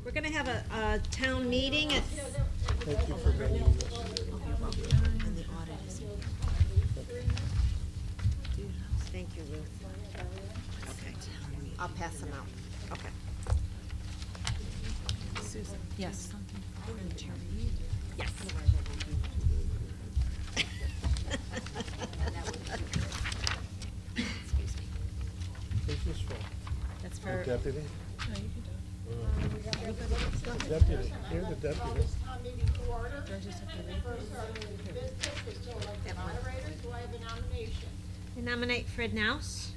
We're gonna have a town meeting at. Thank you for bringing this. And the audit is. Thank you, Ruth. Okay, I'll pass them out. Okay. Susan? Yes. Yes. Excuse me. Who's this for? That's The for. deputy? No, you can do it. Deputy, here's the deputy. Town meeting to order. Do I just have to read First order of business is to elect the moderator. Do I have a nomination? I nominate Fred Nouse.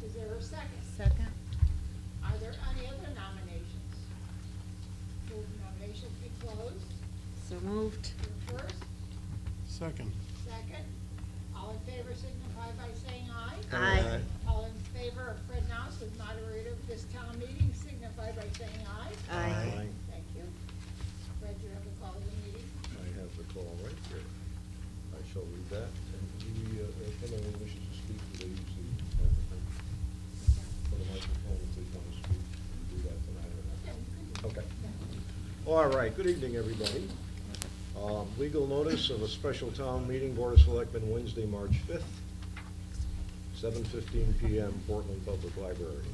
Is there a second? Second? Are there any other nominations? Move nominations be closed. So moved. Your first, Second. second. All in favor signify by saying aye. Aye. All in favor of Fred Nouse as moderator of this town meeting signify by saying aye. Aye. Thank you. Fred, you have the call of the meeting. I have the call right here. I shall read that, and if anyone wishes to speak, they usually have the thing for the microphone if they want to speak. You do that tonight or not? Okay. All right, good evening, everybody. Legal notice of a special town meeting, Board of Selectmen, Wednesday, March 5th, 7:15 PM, Portland Public Library.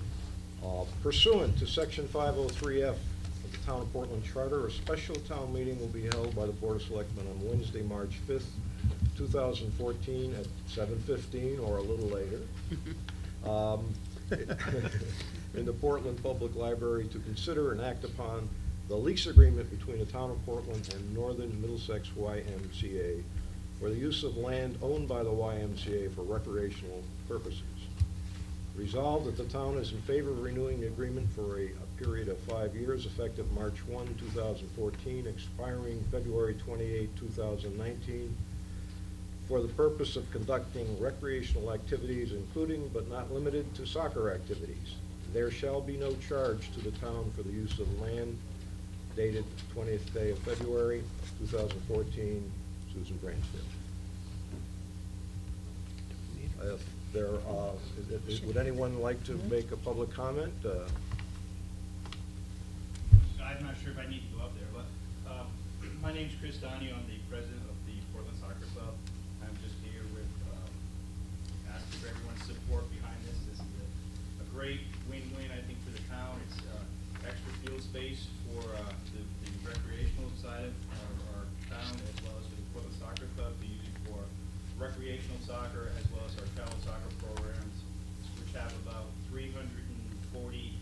Pursuant to Section 503F of the Town of Portland Charter, a special town meeting will be held by the Board of Selectmen on Wednesday, March 5th, 2014, at 7:15 or a little later, in the Portland Public Library to consider and act upon the lease agreement between the Town of Portland and Northern Middlesex YMCA for the use of land owned by the YMCA for recreational purposes. Resolved that the town is in favor of renewing the agreement for a period of 5 years, effective March 1, 2014, expiring February 28, 2019, for the purpose of conducting recreational activities, including but not limited to soccer activities. There shall be no charge to the town for the use of land. Dated 20th day of February, 2014, Susan Bransfield. If there, would anyone like to make a public comment? I'm not sure if I need to go up there, but my name's Chris Donio. I'm the president of the Portland Soccer Club. I'm just here with asking for everyone's support behind this. This is a great win-win, I think, for the town. It's extra field space for the recreational side of our town, as well as for the Portland Soccer Club to use for recreational soccer, as well as our travel soccer programs, which have about 340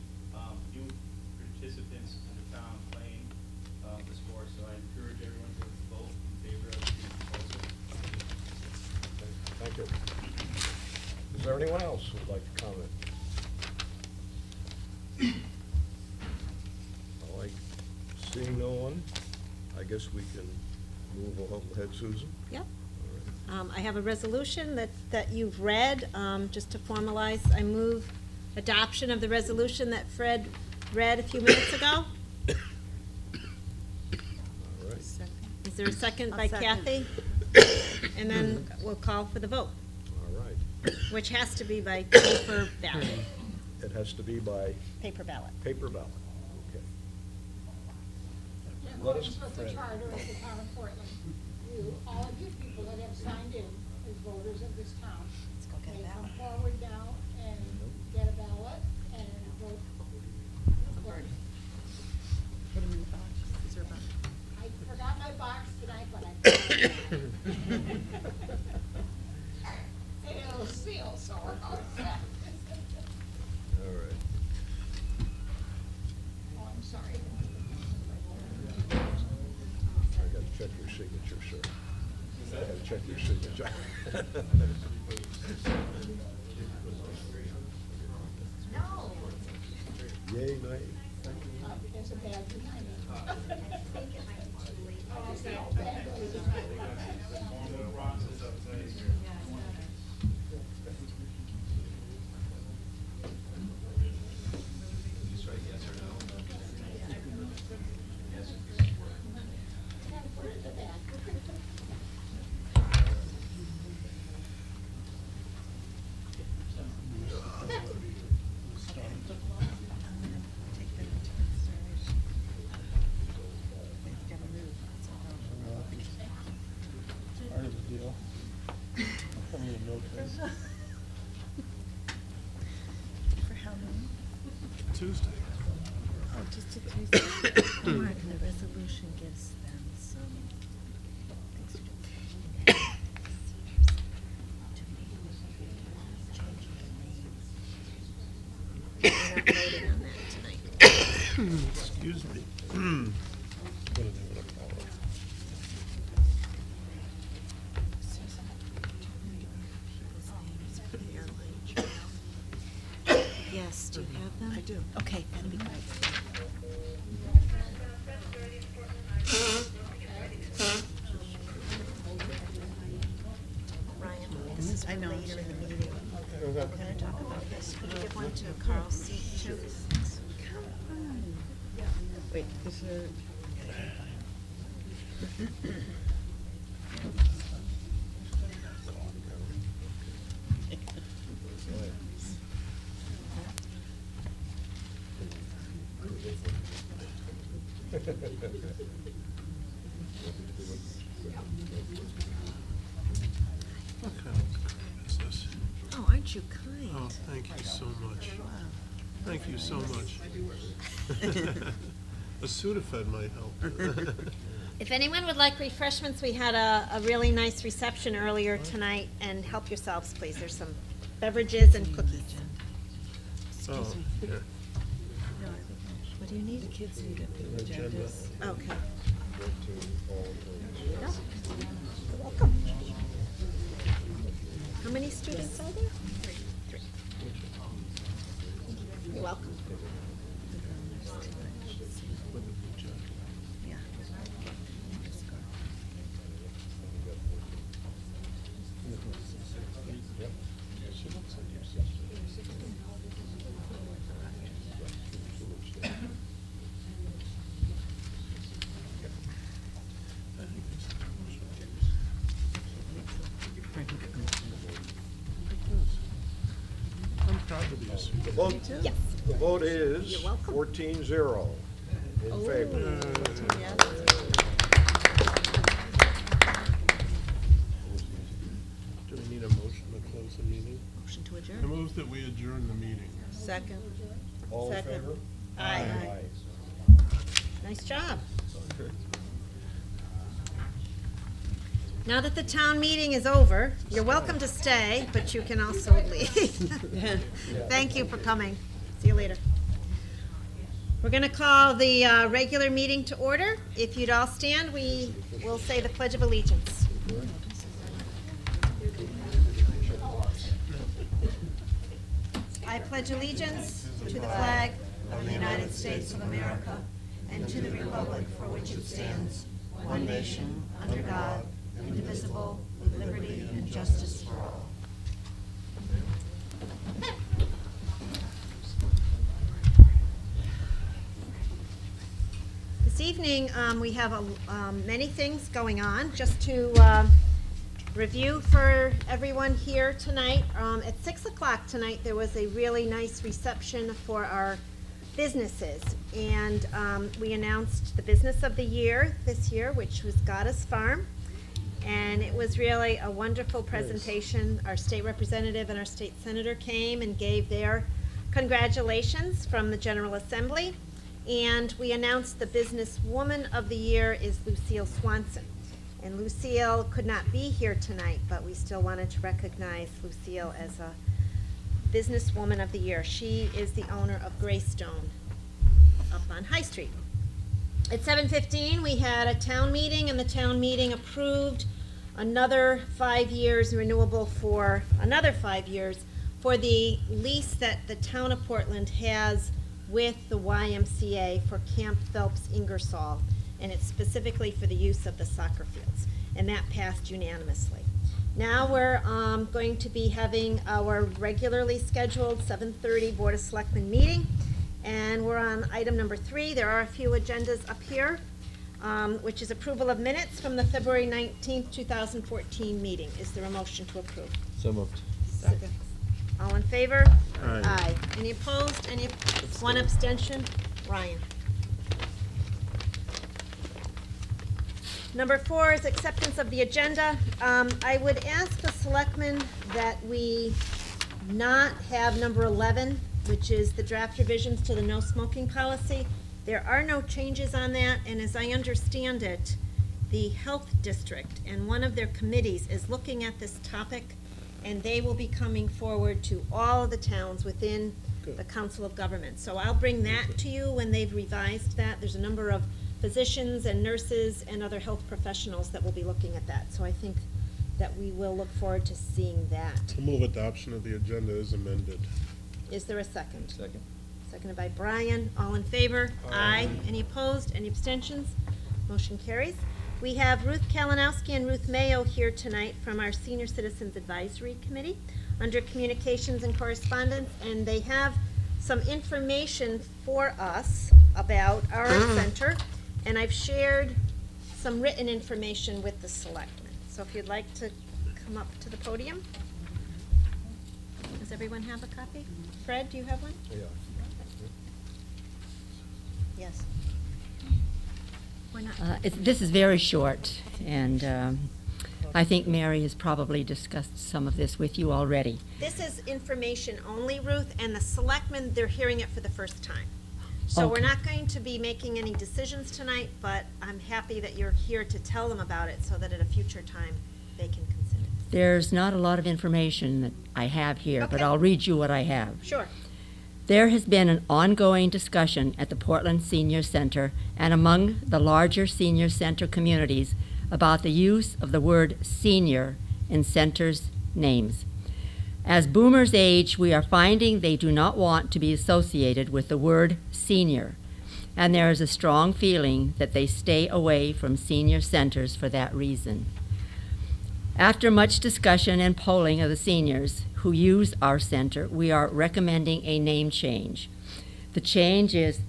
youth participants in the town playing the sport. So I encourage everyone to vote in favor of the proposal. Thank you. Is there anyone else who would like to comment? All right, seeing no one, I guess we can move ahead, Susan. Yep. All right. I have a resolution that you've read, just to formalize. I move adoption of the resolution that Fred read a few minutes ago. All right. Second. Is there a second I'll by second. Kathy? And then we'll call for the vote, All right. which has to be by paper ballot. It has to be by Paper ballot. paper ballot. Okay. In Let us- accordance with the charter of the town of Portland, you, all of you people that have signed in as voters of this town, Let's go get a may come ballot. forward now and get a ballot and vote. Put them in the box. Is there a box? I forgot my box tonight, but I. It'll seal, so we're all set. All right. Oh, I'm sorry. I gotta check your signature, sir. I gotta check your signature. No. Yay, nay? There's a bag behind it. Oh, okay. Bag goes behind it. Put it in the bag. Take them into consideration. Okay. For how long? Tuesday. Oh, just a Tuesday. Mark, the resolution gives them some things to do. We're not voting on that tonight. Excuse me. What are they gonna call it? Yes, do you have them? I do. Okay, that'd be great. Ryan, this is I for know. later in the meeting. Okay. Can I talk about this? Can you give one to Carl C. too? Wait, is there? What kind of crap is this? Oh, aren't you kind? Oh, thank you so much. Thank you so much. A Sudafed might help. If anyone would like refreshments, we had a really nice reception earlier tonight, and help yourselves, please. There's some beverages and cookies. Oh, here. What do you need? The kids need it, the Agenda. agendas. Okay. Go to all of No, you're welcome. How many students are there? Three. You're welcome. Yeah. She looks like your sister. I think it's the I'm proud to be a The student. vote, Yes. the vote is You're welcome. 14-0 in favor. Do we need a motion to close the meeting? Motion to I adjourn. move that we adjourn the meeting. Second. All in Second. favor? Aye. Nice job. Now that the town meeting is over, you're welcome to stay, but you can also leave. Thank you for coming. See you later. We're going to call the regular meeting to order. If you'd all stand, we will say the Pledge of Allegiance. I pledge allegiance to the flag of the United States of America and to the republic for which it stands, one nation, under God, indivisible, with liberty and justice for all. This evening, we have many things going on. Just to review for everyone here tonight, at 6 o'clock tonight, there was a really nice reception for our businesses. And we announced the business of the year this year, which was Goddess Farm. And it was really a wonderful presentation. Our state representative and our state senator came and gave their congratulations from the General Assembly. And we announced the businesswoman of the year is Lucille Swanson. And Lucille could not be here tonight, but we still wanted to recognize Lucille as a businesswoman of the year. She is the owner of Greystone up on High Street. At 7:15, we had a town meeting, and the town meeting approved another 5 years renewable for another 5 years for the lease that the town of Portland has with the YMCA for Camp Phelps Ingersoll, and it's specifically for the use of the soccer fields, and that passed unanimously. Now we're going to be having our regularly scheduled 7:30 Board of Selectmen meeting, and we're on item number 3. There are a few agendas up here, which is approval of minutes from the February 19th, 2014 meeting. Is there a motion to approve? So moved. Second. All in favor? Aye. Any opposed? Any, one abstention? Ryan. Number 4 is acceptance of the agenda. I would ask the Selectmen that we not have number 11, which is the draft revisions to the no smoking policy. There are no changes on that, and as I understand it, the Health District and one of their committees is looking at this topic, and they will be coming forward to all of the towns within Good. the Council of Governments. So I'll bring that to you when they've revised that. There's a number of physicians and nurses and other health professionals that will be looking at that. So I think that we will look forward to seeing that. To move adoption of the agenda is amended. Is there a second? Second. Seconded by Brian. All in favor? Aye. Any opposed? Any abstentions? Motion carries. We have Ruth Kalinowski and Ruth Mayo here tonight from our Senior Citizens Advisory Committee under Communications and Correspondence, and they have some information for us about our center, and I've shared some written information with the selectmen. So if you'd like to come up to the podium. Does everyone have a copy? Fred, do you have one? Yeah. Yes. Why not? This is very short, and I think Mary has probably discussed some of this with you already. This is information only, Ruth, and the selectmen, they're hearing it for the first time. So we're Okay. not going to be making any decisions tonight, but I'm happy that you're here to tell them about it so that at a future time, they can consider it. There's not a lot of information that I have here, but Okay. I'll read you what I have. Sure. There has been an ongoing discussion at the Portland Senior Center and among the larger senior center communities about the use of the word senior in centers' names. As boomers age, we are finding they do not want to be associated with the word senior, and there is a strong feeling that they stay away from senior centers for that reason. After much discussion and polling of the seniors who use our center, we are recommending a name change. The change is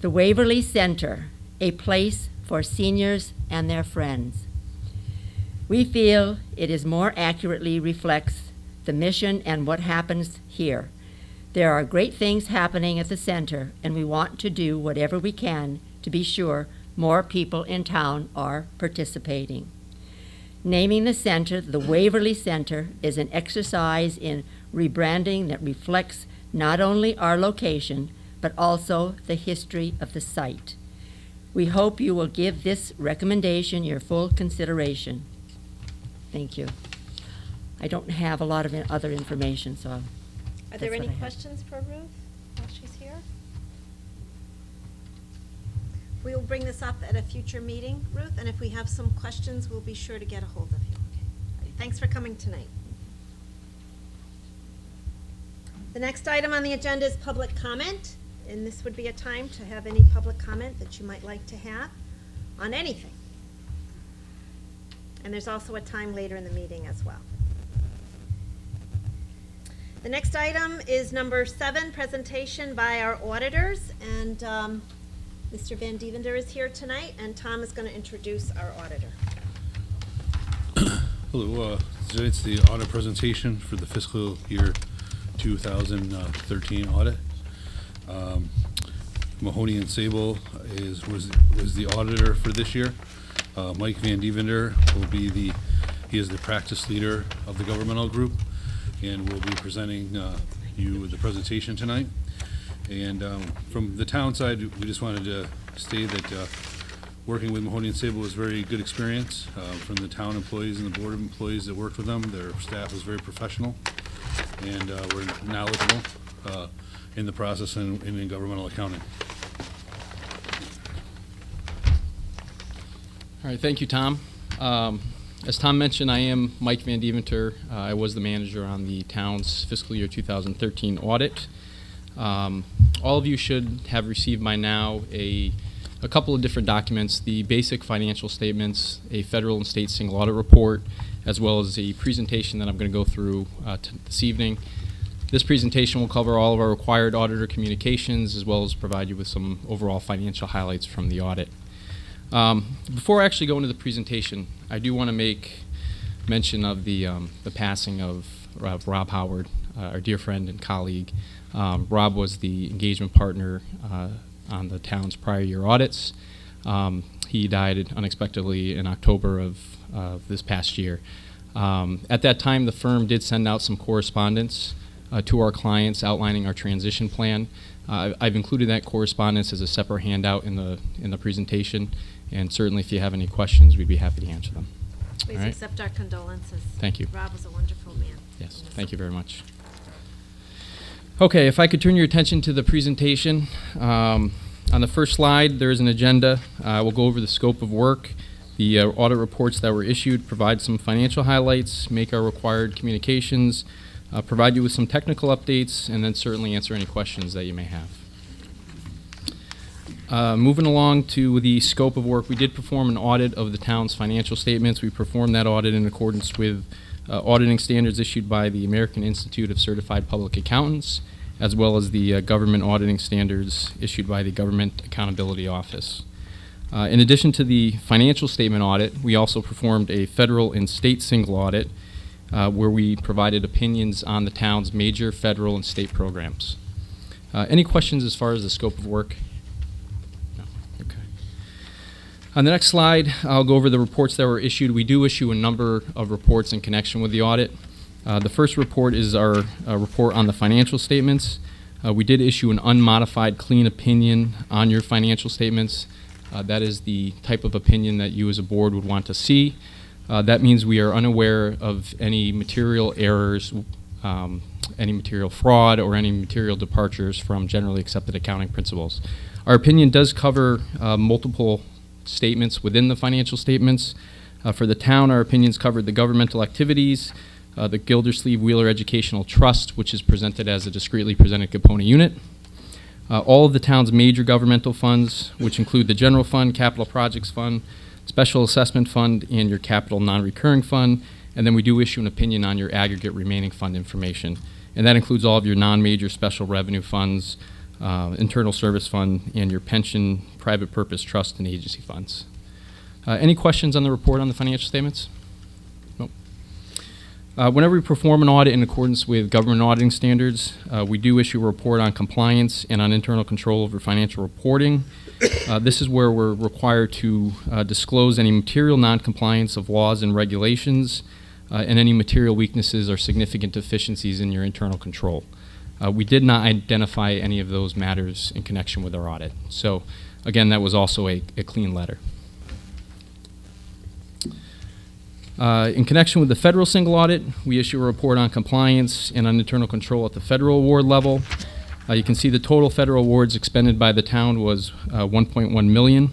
the Waverly Center, a place for seniors and their friends. We feel it is more accurately reflects the mission and what happens here. There are great things happening at the center, and we want to do whatever we can to be sure more people in town are participating. Naming the center the Waverly Center is an exercise in rebranding that reflects not only our location, but also the history of the site. We hope you will give this recommendation your full consideration. Thank you. I don't have a lot of other information, so Are that's there what any I have. questions for Ruth while she's here? We will bring this up at a future meeting, Ruth, and if we have some questions, we'll be sure to get a hold of you. Thanks for coming tonight. The next item on the agenda is public comment, and this would be a time to have any public comment that you might like to have on anything. And there's also a time later in the meeting as well. The next item is number 7, presentation by our auditors, and Mr. Van Devender is here tonight, and Tom is going to introduce our auditor. Hello, tonight's the audit presentation for the fiscal year 2013 audit. Mahoney and Sable was the auditor for this year. Mike Van Devender he is the practice leader of the governmental group, and will be presenting you with the presentation tonight. And from the town side, we just wanted to state that working with Mahoney and Sable was a very good experience from the town employees and the board of employees that worked with them. Their staff was very professional and were knowledgeable in the process and in governmental accounting. All right, thank you, Tom. As Tom mentioned, I am Mike Van Deventer. I was the manager on the town's fiscal year 2013 audit. All of you should have received by now a couple of different documents: the basic financial statements, a federal and state single audit report, as well as a presentation that I'm going to go through this evening. This presentation will cover all of our required auditor communications, as well as provide you with some overall financial highlights from the audit. Before I actually go into the presentation, I do want to make mention of the passing of Rob Howard, our dear friend and colleague. Rob was the engagement partner on the town's prior year audits. He died unexpectedly in October of this past year. At that time, the firm did send out some correspondence to our clients outlining our transition plan. I've included that correspondence as a separate handout in the presentation, and certainly if you have any questions, we'd be happy to answer them. Please All right. accept our condolences. Thank you. Rob was a wonderful man. Yes, thank you very much. Okay, if I could turn your attention to the presentation. On the first slide, there is an agenda. We'll go over the scope of work, the audit reports that were issued, provide some financial highlights, make our required communications, provide you with some technical updates, and then certainly answer any questions that you may have. Moving along to the scope of work, we did perform an audit of the town's financial statements. We performed that audit in accordance with auditing standards issued by the American Institute of Certified Public Accountants, as well as the government auditing standards issued by the Government Accountability Office. In addition to the financial statement audit, we also performed a federal and state single audit where we provided opinions on the town's major federal and state programs. Any questions as far as the scope of work? No? Okay. On the next slide, I'll go over the reports that were issued. We do issue a number of reports in connection with the audit. The first report is our report on the financial statements. We did issue an unmodified clean opinion on your financial statements. That is the type of opinion that you as a board would want to see. That means we are unaware of any material errors, any material fraud, or any material departures from generally accepted accounting principles. Our opinion does cover multiple statements within the financial statements. For the town, our opinions covered the governmental activities, the Gildersleeve Wheeler Educational Trust, which is presented as a discretely presented component unit, all of the town's major governmental funds, which include the general fund, capital projects fund, special assessment fund, and your capital non-recurring fund, and then we do issue an opinion on your aggregate remaining fund information, and that includes all of your non-major special revenue funds, internal service fund, and your pension, private purpose trust, and agency funds. Any questions on the report on the financial statements? Nope. Whenever we perform an audit in accordance with government auditing standards, we do issue a report on compliance and on internal control over financial reporting. This is where we're required to disclose any material noncompliance of laws and regulations and any material weaknesses or significant deficiencies in your internal control. We did not identify any of those matters in connection with our audit. So again, that was also a clean letter. In connection with the federal single audit, we issue a report on compliance and on internal control at the federal award level. You can see the total federal awards expended by the town was $1.1 million.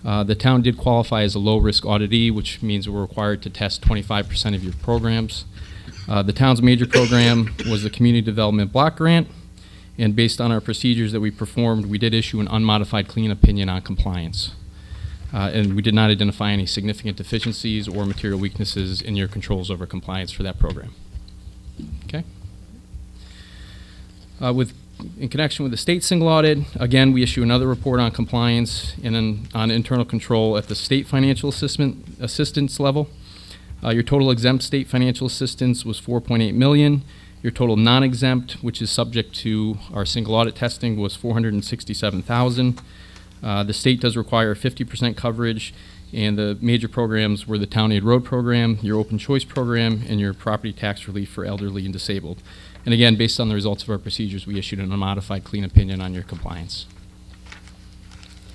The town did qualify as a low-risk auditee, which means we're required to test 25% of your programs. The town's major program was the Community Development Block Grant, and based on our procedures that we performed, we did issue an unmodified clean opinion on compliance. And we did not identify any significant deficiencies or material weaknesses in your controls over compliance for that program. Okay? In connection with the state single audit, again, we issue another report on compliance and then on internal control at the state financial assistance level. Your total exempt state financial assistance was $4.8 million. Your total non-exempt, which is subject to our single audit testing, was $467,000. The state does require 50% coverage, and the major programs were the Town Aid Road Program, your Open Choice Program, and your Property Tax Relief for Elderly and Disabled. And again, based on the results of our procedures, we issued an unmodified clean opinion on your compliance.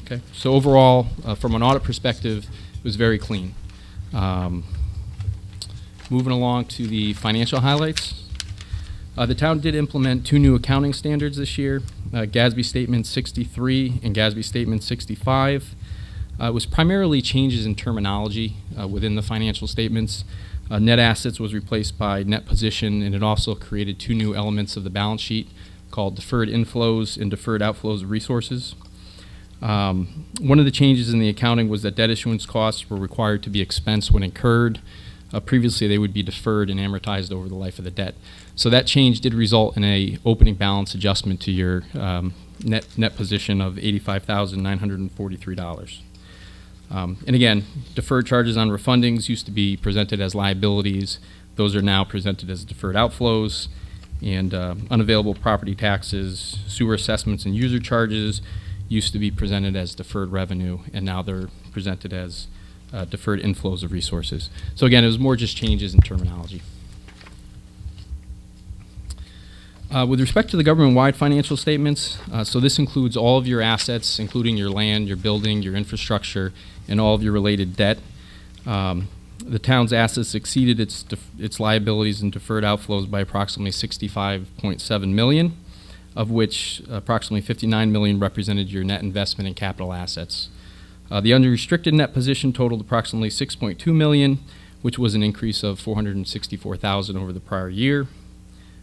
Okay, so overall, from an audit perspective, it was very clean. Moving along to the financial highlights. The town did implement 2 new accounting standards this year, GASB Statement 63 and GASB Statement 65. It was primarily changes in terminology within the financial statements. Net assets was replaced by net position, and it also created 2 new elements of the balance sheet called deferred inflows and deferred outflows of resources. One of the changes in the accounting was that debt issuance costs were required to be expensed when incurred. Previously, they would be deferred and amortized over the life of the debt. So that change did result in a opening balance adjustment to your net position of $85,943. And again, deferred charges on refundings used to be presented as liabilities. Those are now presented as deferred outflows. And unavailable property taxes, sewer assessments, and user charges used to be presented as deferred revenue, and now they're presented as deferred inflows of resources. So again, it was more just changes in terminology. With respect to the government-wide financial statements, so this includes all of your assets, including your land, your building, your infrastructure, and all of your related debt. The town's assets exceeded its liabilities and deferred outflows by approximately $65.7 million, of which approximately $59 million represented your net investment in capital assets. The unrestricted net position totaled approximately $6.2 million, which was an increase of $464,000 over the prior year.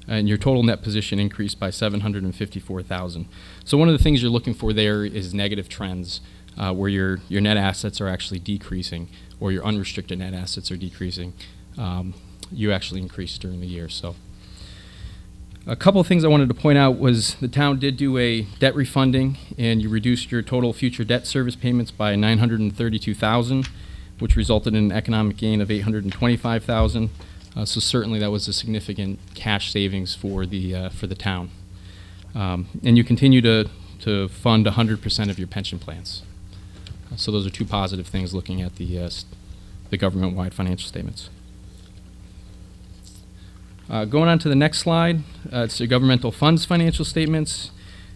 And your total net position increased by $754,000. So one of the things you're looking for there is negative trends, where your net assets are actually decreasing, or your unrestricted net assets are decreasing. You actually increased during the year. So a couple of things I wanted to point out was the town did do a debt refunding, and you reduced your total future debt service payments by $932,000, which resulted in an economic gain of $825,000. So certainly that was a significant cash savings for the town. And you continue to fund 100% of your pension plans. So those are two positive things looking at the government-wide financial statements. Going on to the next slide, it's your governmental funds financial statements.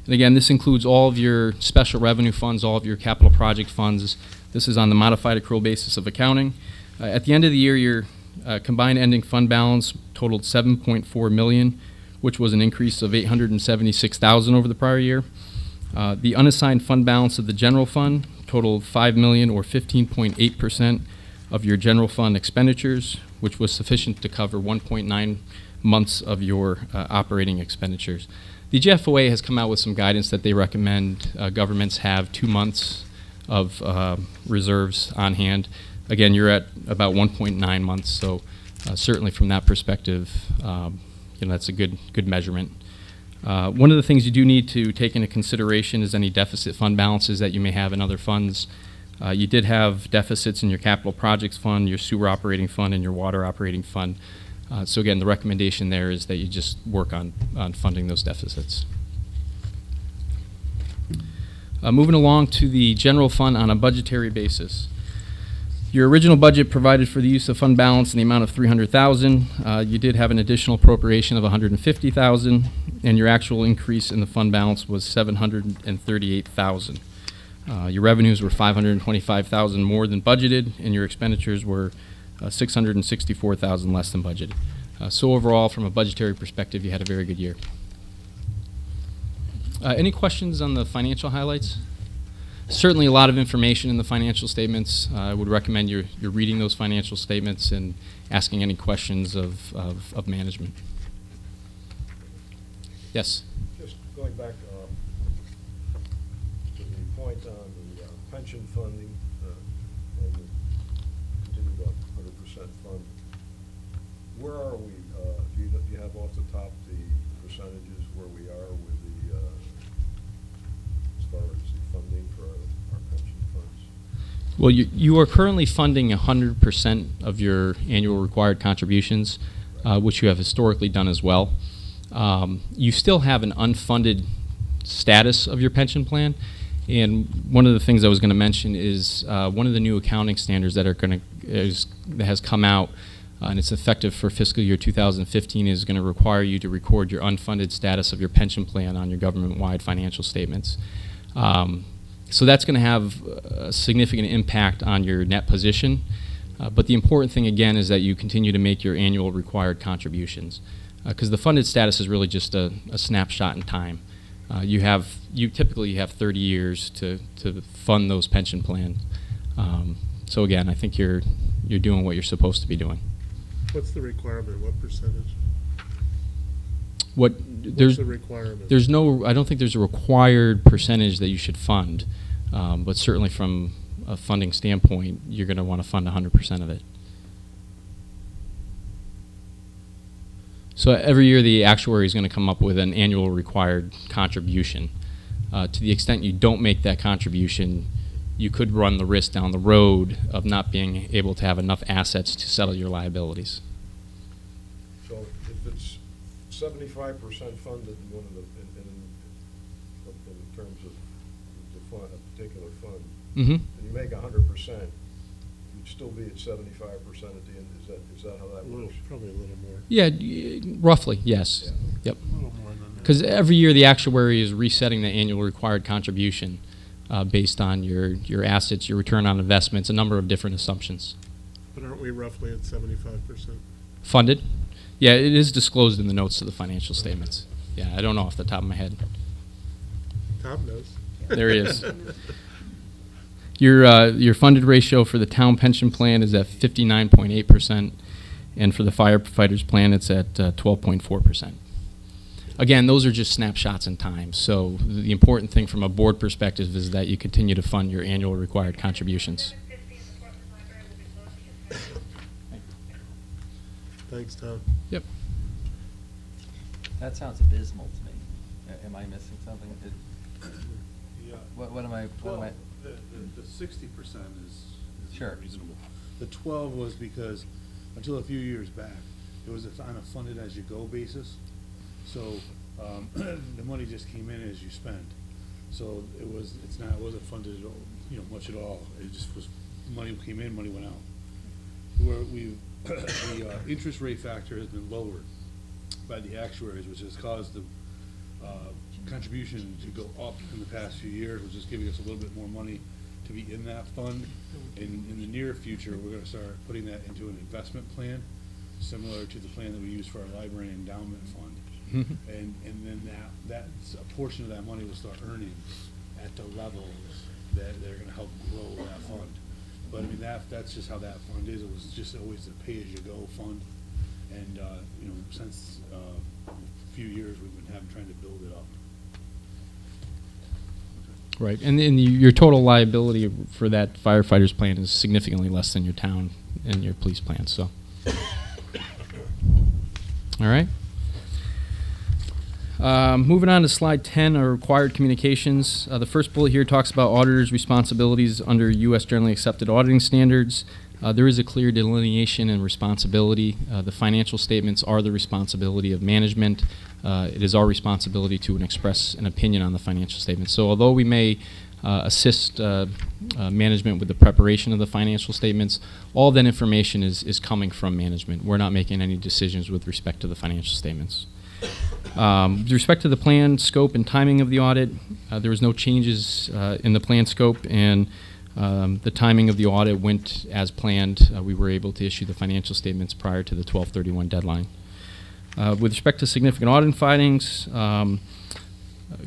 And again, this includes all of your special revenue funds, all of your capital project funds. This is on the modified accrual basis of accounting. At the end of the year, your combined ending fund balance totaled $7.4 million, which was an increase of $876,000 over the prior year. The unassigned fund balance of the general fund totaled $5 million, or 15.8% of your general fund expenditures, which was sufficient to cover 1.9 months of your operating expenditures. The GFOA has come out with some guidance that they recommend governments have 2 months of reserves on hand. Again, you're at about 1.9 months, so certainly from that perspective, that's a good measurement. One of the things you do need to take into consideration is any deficit fund balances that you may have in other funds. You did have deficits in your capital projects fund, your sewer operating fund, and your water operating fund. So again, the recommendation there is that you just work on funding those deficits. Moving along to the general fund on a budgetary basis. Your original budget provided for the use of fund balance in the amount of $300,000. You did have an additional appropriation of $150,000, and your actual increase in the fund balance was $738,000. Your revenues were $525,000 more than budgeted, and your expenditures were $664,000 less than budgeted. So overall, from a budgetary perspective, you had a very good year. Any questions on the financial highlights? Certainly a lot of information in the financial statements. I would recommend you're reading those financial statements and asking any questions of management. Yes? Just going back to the point on the pension funding and the continued 100% fund, where are we? Do you have off the top the percentages where we are with the as far as the funding for our pension funds? Well, you are currently funding 100% of your annual required contributions, which you have historically done as well. You still have an unfunded status of your pension plan, and one of the things I was going to mention is one of the new accounting standards that has come out, and it's effective for fiscal year 2015, is going to require you to record your unfunded status of your pension plan on your government-wide financial statements. So that's going to have a significant impact on your net position. But the important thing, again, is that you continue to make your annual required contributions, because the funded status is really just a snapshot in time. You typically have 30 years to fund those pension plans. So again, I think you're doing what you're supposed to be doing. What's the requirement? What percentage? What's the requirement? There's no. I don't think there's a required percentage that you should fund, but certainly from a funding standpoint, you're going to want to fund 100% of it. So every year, the actuary is going to come up with an annual required contribution. To the extent you don't make that contribution, you could run the risk down the road of not being able to have enough assets to settle your liabilities. So if it's 75% funded in terms of the fund, a particular fund, Mm-hmm. and you make 100%, you you'd still be at 75% at the end. Is that how that A little, works? probably a little more. Yeah, roughly, yes. Yeah. Yep. A little more than that. Because every year the actuary is resetting the annual required contribution based on your assets, your return on investments, a number of different assumptions. But aren't we roughly at 75%? Funded? Yeah, it is disclosed in the notes to the financial statements. Yeah, I don't know off the top of my head. Tom knows. There he is. Your funded ratio for the town pension plan is at 59.8%, and for the firefighters plan, it's at 12.4%. Again, those are just snapshots in time. So the important thing from a board perspective is that you continue to fund your annual required contributions. Thanks, Tom. Yep. That sounds abysmal to me. Am I missing something? Yeah. What am I? The 60% is Sure. reasonable. The 12 was because until a few years back, it was on a funded as you go basis. So the money just came in as you spent. So it wasn't funded at all, much at all. It just was money came in, money went out. Where the interest rate factor has been lowered by the actuaries, which has caused the contribution to go up in the past few years, which is giving us a little bit more money to be in that fund. In the near future, we're going to start putting that into an investment plan, similar to the plan that we use for our library endowment fund. And then that's a portion of that money will start earning at the levels that they're going to help grow that fund. But I mean, that's just how that fund is. It was just always a pay-as-you-go fund. And, since a few years, we've been trying to build it up. Right, and your total liability for that firefighters plan is significantly less than your town and your police plan, so. All right. Moving on to slide 10, our required communications. The first bullet here talks about auditors' responsibilities under U.S. generally accepted auditing standards. There is a clear delineation and responsibility. The financial statements are the responsibility of management. It is our responsibility to express an opinion on the financial statements. So although we may assist management with the preparation of the financial statements, all that information is coming from management. We're not making any decisions with respect to the financial statements. With respect to the plan, scope, and timing of the audit, there was no changes in the plan scope, and the timing of the audit went as planned. We were able to issue the financial statements prior to the 12/31 deadline. With respect to significant audit findings,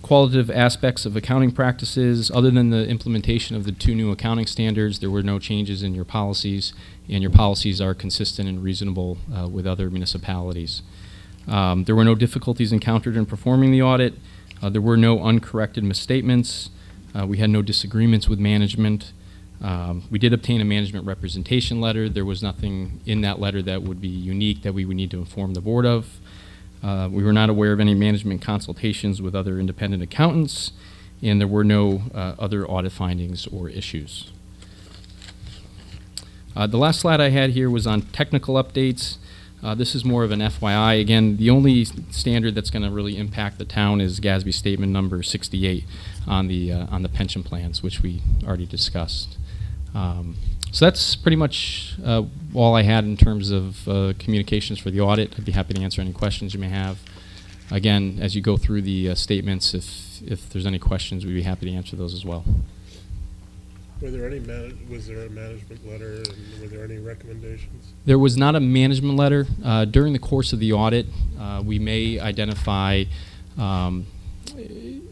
qualitative aspects of accounting practices, other than the implementation of the 2 new accounting standards, there were no changes in your policies, and your policies are consistent and reasonable with other municipalities. There were no difficulties encountered in performing the audit. There were no uncorrected misstatements. We had no disagreements with management. We did obtain a management representation letter. There was nothing in that letter that would be unique that we would need to inform the board of. We were not aware of any management consultations with other independent accountants, and there were no other audit findings or issues. The last slide I had here was on technical updates. This is more of an FYI. Again, the only standard that's going to really impact the town is GASB statement number 68 on the pension plans, which we already discussed. So that's pretty much all I had in terms of communications for the audit. I'd be happy to answer any questions you may have. Again, as you go through the statements, if there's any questions, we'd be happy to answer those as well. Was there a management letter, and were there any recommendations? There was not a management letter. During the course of the audit, we may identify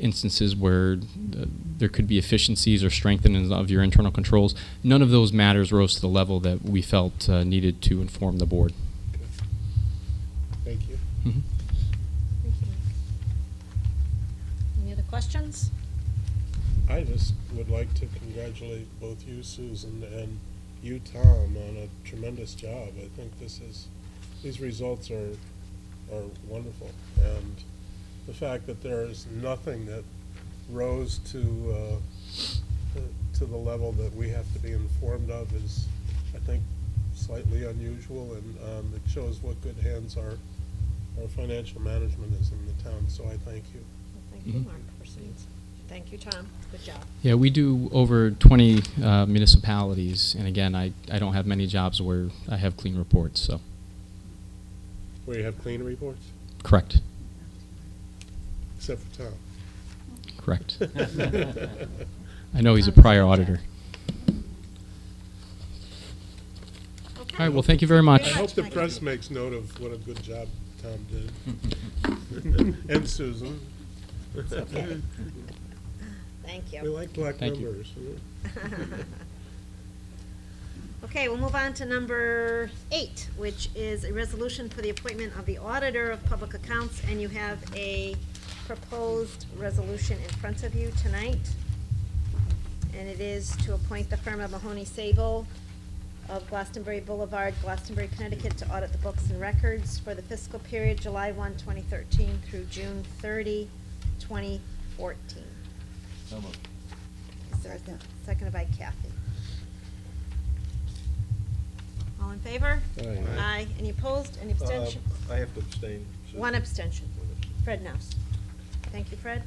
instances where there could be efficiencies or strengthening of your internal controls. None of those matters rose to the level that we felt needed to inform the board. Okay. Thank you. Mm-hmm. Thank you, Mike. Any other questions? I just would like to congratulate both you, Susan, and you, Tom, on a tremendous job. I think these results are wonderful, and the fact that there is nothing that rose to the level that we have to be informed of is, I think, slightly unusual, and it shows what good hands our financial management is in the town. So I thank you. Well, thank you, Mark, for saying so. Thank you, Tom. Good job. Yeah, we do over 20 municipalities, and again, I don't have many jobs where I have clean reports, so, Where you have clean reports, correct, except for Tom. correct. I know he's a prior auditor. Okay. All right, well, thank you very much. I hope the Mike. press makes note of what a good job Tom did. And Susan. Okay. Thank you. We like black Thank you. numbers. Okay, we'll move on to number 8, which is a resolution for the appointment of the Auditor of Public Accounts, and you have a proposed resolution in front of you tonight. And it is to appoint the firm of Mahoney Sable of Glastonbury Boulevard, Glastonbury, Connecticut, to audit the books and records for the fiscal period July 1, 2013 through June 30, 2014. So moved. Is there a second by Kathy? All in favor? Aye. Aye. Any opposed? Any abstention? I have to abstain. Susan. One abstention. Fred Nouse. Thank you, Fred.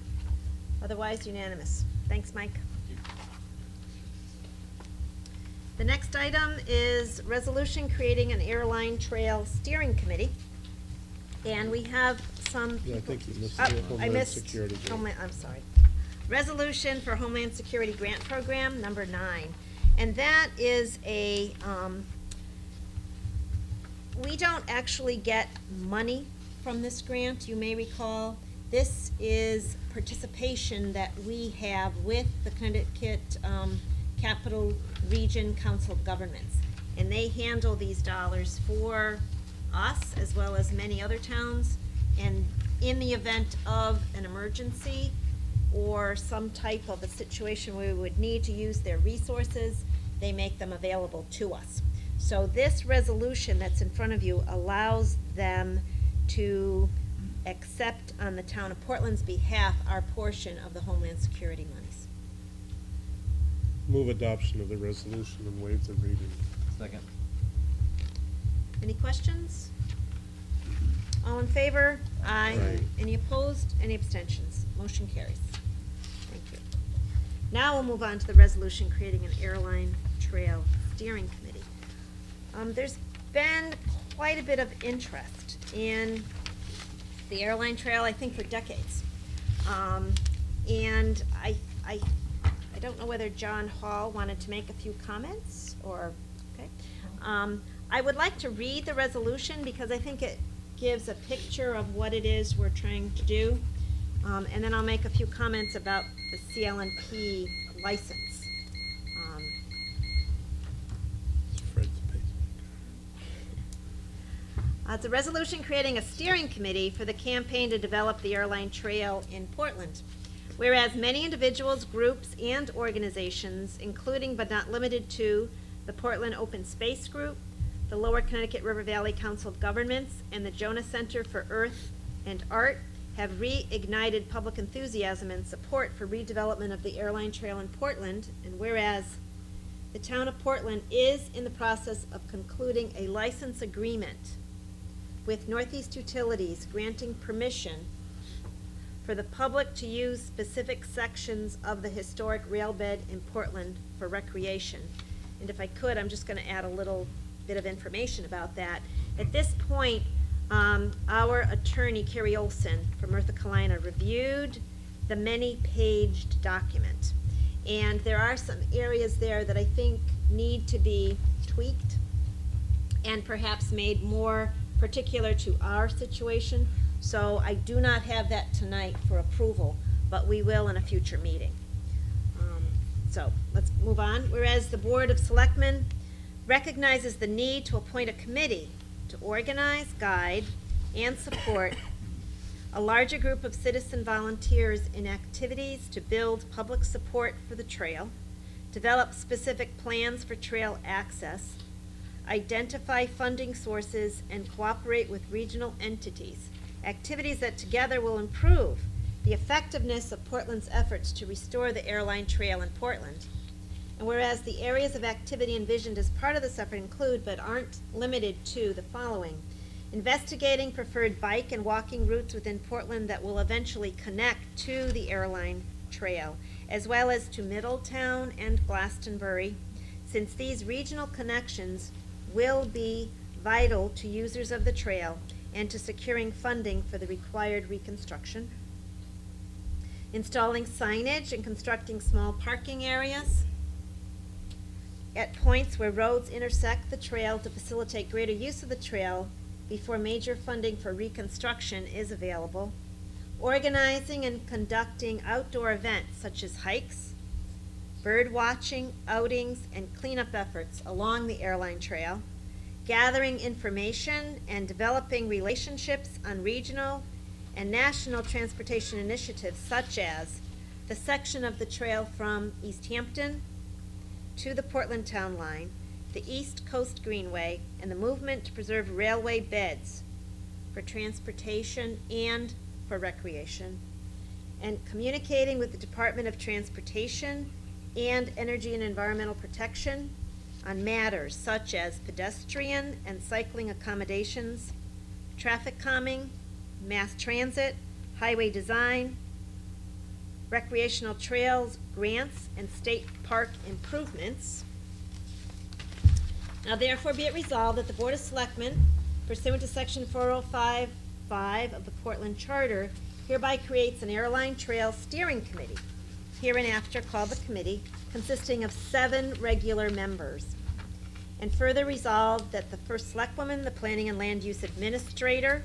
Otherwise unanimous. Thanks, Mike. The next item is resolution creating an airline trail steering committee. And we have some Yeah, I people. think you missed Oh, the I Homeland missed Security grant. I'm sorry. Resolution for Homeland Security Grant Program, number 9. And that is a, we don't actually get money from this grant, you may recall. This is participation that we have with the Connecticut Capital Region Council of Governments. And they handle these dollars for us as well as many other towns. And in the event of an emergency or some type of a situation where we would need to use their resources, they make them available to us. So this resolution that's in front of you allows them to accept on the town of Portland's behalf our portion of the Homeland Security monies. Move adoption of the resolution and waive the reading. Second. Any questions? All in favor? Aye. Aye. Any opposed? Any abstentions? Motion carries. Thank you. Now we'll move on to the resolution creating an airline trail steering committee. There's been quite a bit of interest in the airline trail, I think, for decades. And I don't know whether John Hall wanted to make a few comments, or, okay. I would like to read the resolution because I think it gives a picture of what it is we're trying to do. And then I'll make a few comments about the CLNP license. Fred's pacemaker. It's a resolution creating a steering committee for the campaign to develop the airline trail in Portland. Whereas many individuals, groups, and organizations, including but not limited to the Portland Open Space Group, the Lower Connecticut River Valley Council of Governments, and the Jonah Center for Earth and Art, have reignited public enthusiasm and support for redevelopment of the airline trail in Portland, and whereas the town of Portland is in the process of concluding a license agreement with Northeast Utilities granting permission for the public to use specific sections of the historic rail bed in Portland for recreation. And if I could, I'm just gonna add a little bit of information about that. At this point, our attorney, Carrie Olson from North Carolina, reviewed the many-paged document. And there are some areas there that I think need to be tweaked and perhaps made more particular to our situation. So I do not have that tonight for approval, but we will in a future meeting. So let's move on. Whereas the Board of Selectmen recognizes the need to appoint a committee to organize, guide, and support a larger group of citizen volunteers in activities to build public support for the trail, develop specific plans for trail access, identify funding sources, and cooperate with regional entities, activities that together will improve the effectiveness of Portland's efforts to restore the airline trail in Portland. And whereas the areas of activity envisioned as part of this effort include, but aren't limited to, the following: investigating preferred bike and walking routes within Portland that will eventually connect to the airline Trail, as well as to Middletown and Glastonbury, since these regional connections will be vital to users of the trail and to securing funding for the required reconstruction. Installing signage and constructing small parking areas at points where roads intersect the trail to facilitate greater use of the trail before major funding for reconstruction is available. Organizing and conducting outdoor events such as hikes, bird watching, outings, and cleanup efforts along the airline trail. Gathering information and developing relationships on regional and national transportation initiatives such as the section of the trail from East Hampton to the Portland Town Line, the East Coast Greenway, and the movement to preserve railway beds for transportation and for recreation, and communicating with the Department of Transportation and Energy and Environmental Protection on matters such as pedestrian and cycling accommodations, traffic calming, mass transit, highway design, recreational trails, grants, and state park improvements. Now therefore be it resolved that the Board of Selectmen, pursuant to Section 405(5) of the Portland Charter, hereby creates an airline trail steering committee, hereinafter called the committee, consisting of 7 regular members. And further resolved that the first selectwoman, the planning and land use administrator,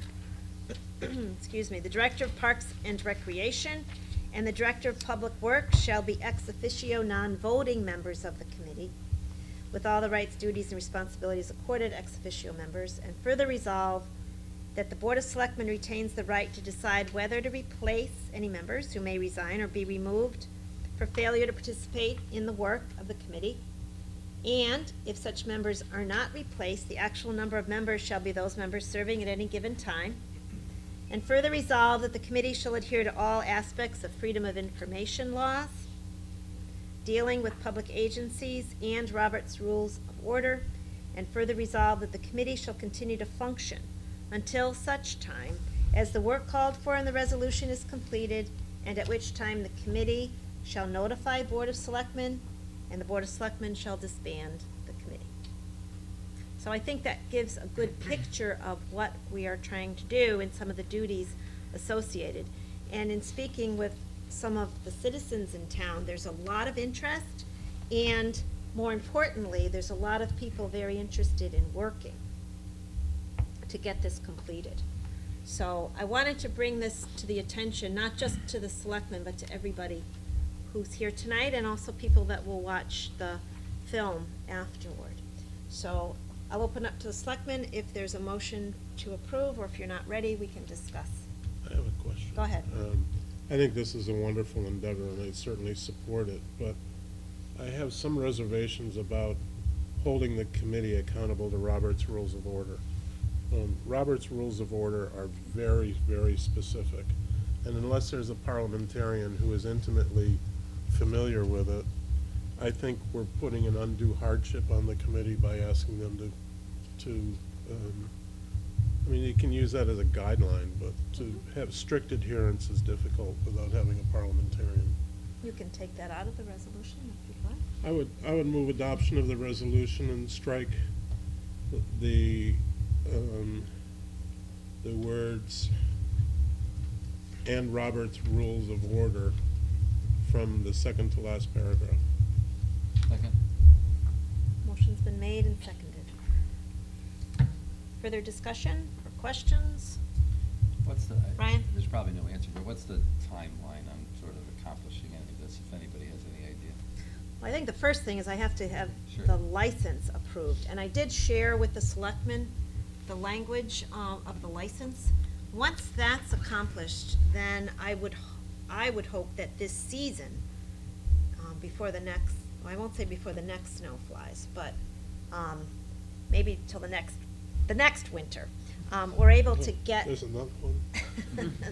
excuse me, the director of parks and recreation, and the director of public works shall be ex officio non-voting members of the committee, with all the rights, duties, and responsibilities accorded ex officio members. And further resolve that the Board of Selectmen retains the right to decide whether to replace any members who may resign or be removed for failure to participate in the work of the committee. And if such members are not replaced, the actual number of members shall be those members serving at any given time. And further resolve that the committee shall adhere to all aspects of freedom of information laws, dealing with public agencies, and Robert's Rules of Order. And further resolve that the committee shall continue to function until such time as the work called for in the resolution is completed, and at which time the committee shall notify Board of Selectmen, and the Board of Selectmen shall disband the committee. So I think that gives a good picture of what we are trying to do and some of the duties associated. And in speaking with some of the citizens in town, there's a lot of interest, and more importantly, there's a lot of people very interested in working to get this completed. So I wanted to bring this to the attention, not just to the selectmen, but to everybody who's here tonight, and also people that will watch the film afterward. So I'll open up to the selectmen. If there's a motion to approve, or if you're not ready, we can discuss. I have a question. Go ahead. I think this is a wonderful endeavor, and I certainly support it, but I have some reservations about holding the committee accountable to Robert's Rules of Order. Robert's Rules of Order are very, very specific, and unless there's a parliamentarian who is intimately familiar with it, I think we're putting an undue hardship on the committee by asking them to I mean, you can use that as a guideline, but to have strict adherence is difficult without having a parliamentarian. You can take that out of the resolution if you'd like. I would move adoption of the resolution and strike the words "and Robert's Rules of Order" from the second to last paragraph. Second. Motion's been made and seconded. Further discussion or questions? What's the, Brian? there's probably no answer, but what's the timeline on sort of accomplishing any of this, if anybody has any idea? Well, I think the first thing is I have to have Sure. the license approved. And I did share with the selectmen the language of the license. Once that's accomplished, then I would hope that this season, before the next, well, I won't say before the next snow flies, but maybe till the next winter, we're able to get. There's another one.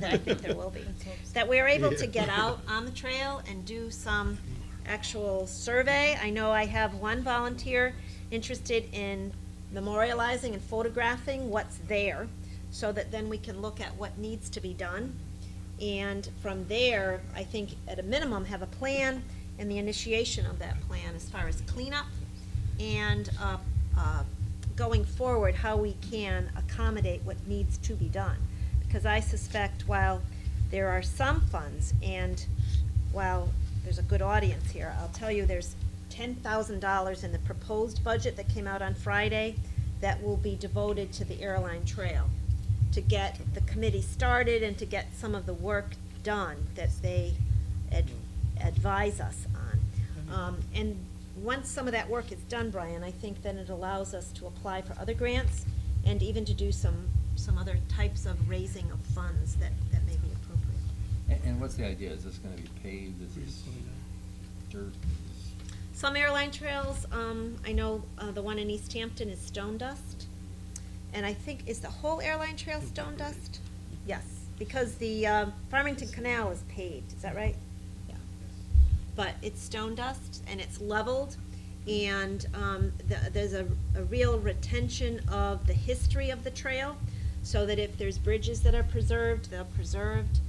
I think there will be. That we're able to get out on the trail and do some actual survey. I know I have one volunteer interested in memorializing and photographing what's there, so that then we can look at what needs to be done. And from there, I think at a minimum, have a plan and the initiation of that plan as far as cleanup and going forward, how we can accommodate what needs to be done. Because I suspect while there are some funds, and while there's a good audience here, I'll tell you there's $10,000 in the proposed budget that came out on Friday that will be devoted to the airline trail, to get the committee started and to get some of the work done that they advise us on. And once some of that work is done, Brian, I think then it allows us to apply for other grants and even to do some other types of raising of funds that may be appropriate. And what's the idea? Is this gonna be paved? Is this dirt? Some airline trails, I know the one in East Hampton is stone dust. And I think, is the whole airline trail stone dust? Yes, because the Farmington Canal is paved, is that right? Yeah. But it's stone dust and it's leveled, and there's a real retention of the history of the trail, so that if there's bridges that are preserved, they're preserved.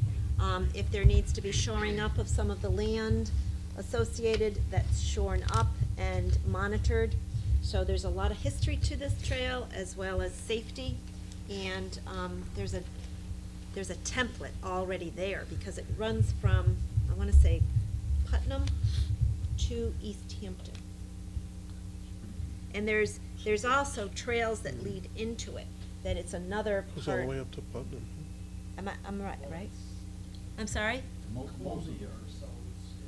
If there needs to be shoring up of some of the land associated, that's shorn up and monitored. So there's a lot of history to this trail as well as safety, and there's a template already there because it runs from, I want to say, Putnam to East Hampton. And there's also trails that lead into it, that it's another Goes all part. the way up to Putnam. I'm right, right? I'm sorry? Columbia, so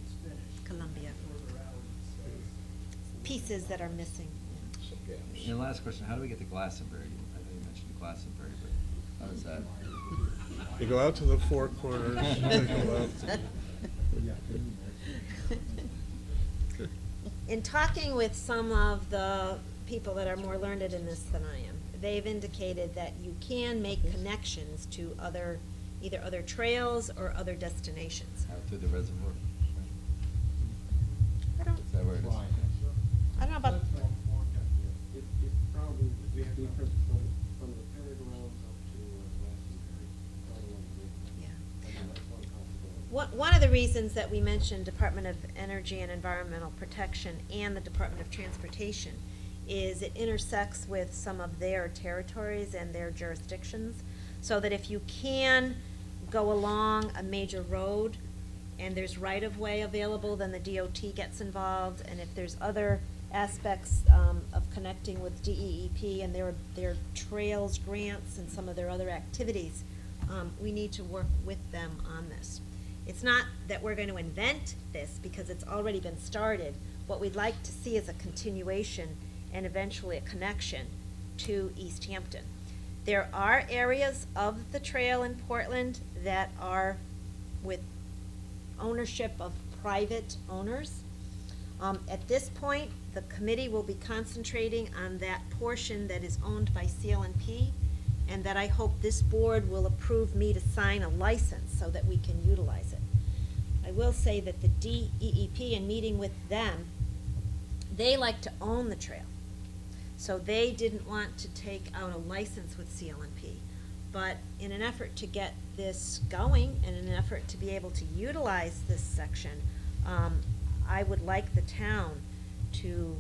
it's finished. Columbia. Further out, it's Pieces that are missing. Some gaps. And the last question, how do we get to Glastonbury? I know you mentioned Glastonbury, but how does that? You go out to the Four Corners, take a left. In talking with some of the people that are more learned in this than I am, they've indicated that you can make connections to either other trails or other destinations. Out through the reservoir? I don't, Is that where it is? I don't know about, It probably, we have to from the fairgrounds up to Glastonbury, probably one of the- yeah. I mean, that's one possibility. One of the reasons that we mentioned Department of Energy and Environmental Protection and the Department of Transportation is it intersects with some of their territories and their jurisdictions, so that if you can go along a major road and there's right-of-way available, then the DOT gets involved, and if there's other aspects of connecting with DEEP and their trails grants and some of their other activities, we need to work with them on this. It's not that we're going to invent this, because it's already been started. What we'd like to see is a continuation and eventually a connection to East Hampton. There are areas of the trail in Portland that are with ownership of private owners. At this point, the committee will be concentrating on that portion that is owned by CL&P, and that I hope this board will approve me to sign a license so that we can utilize it. I will say that the DEEP, in meeting with them, they like to own the trail. So they didn't want to take out a license with CL&P. But in an effort to get this going and in an effort to be able to utilize this section, I would like the town to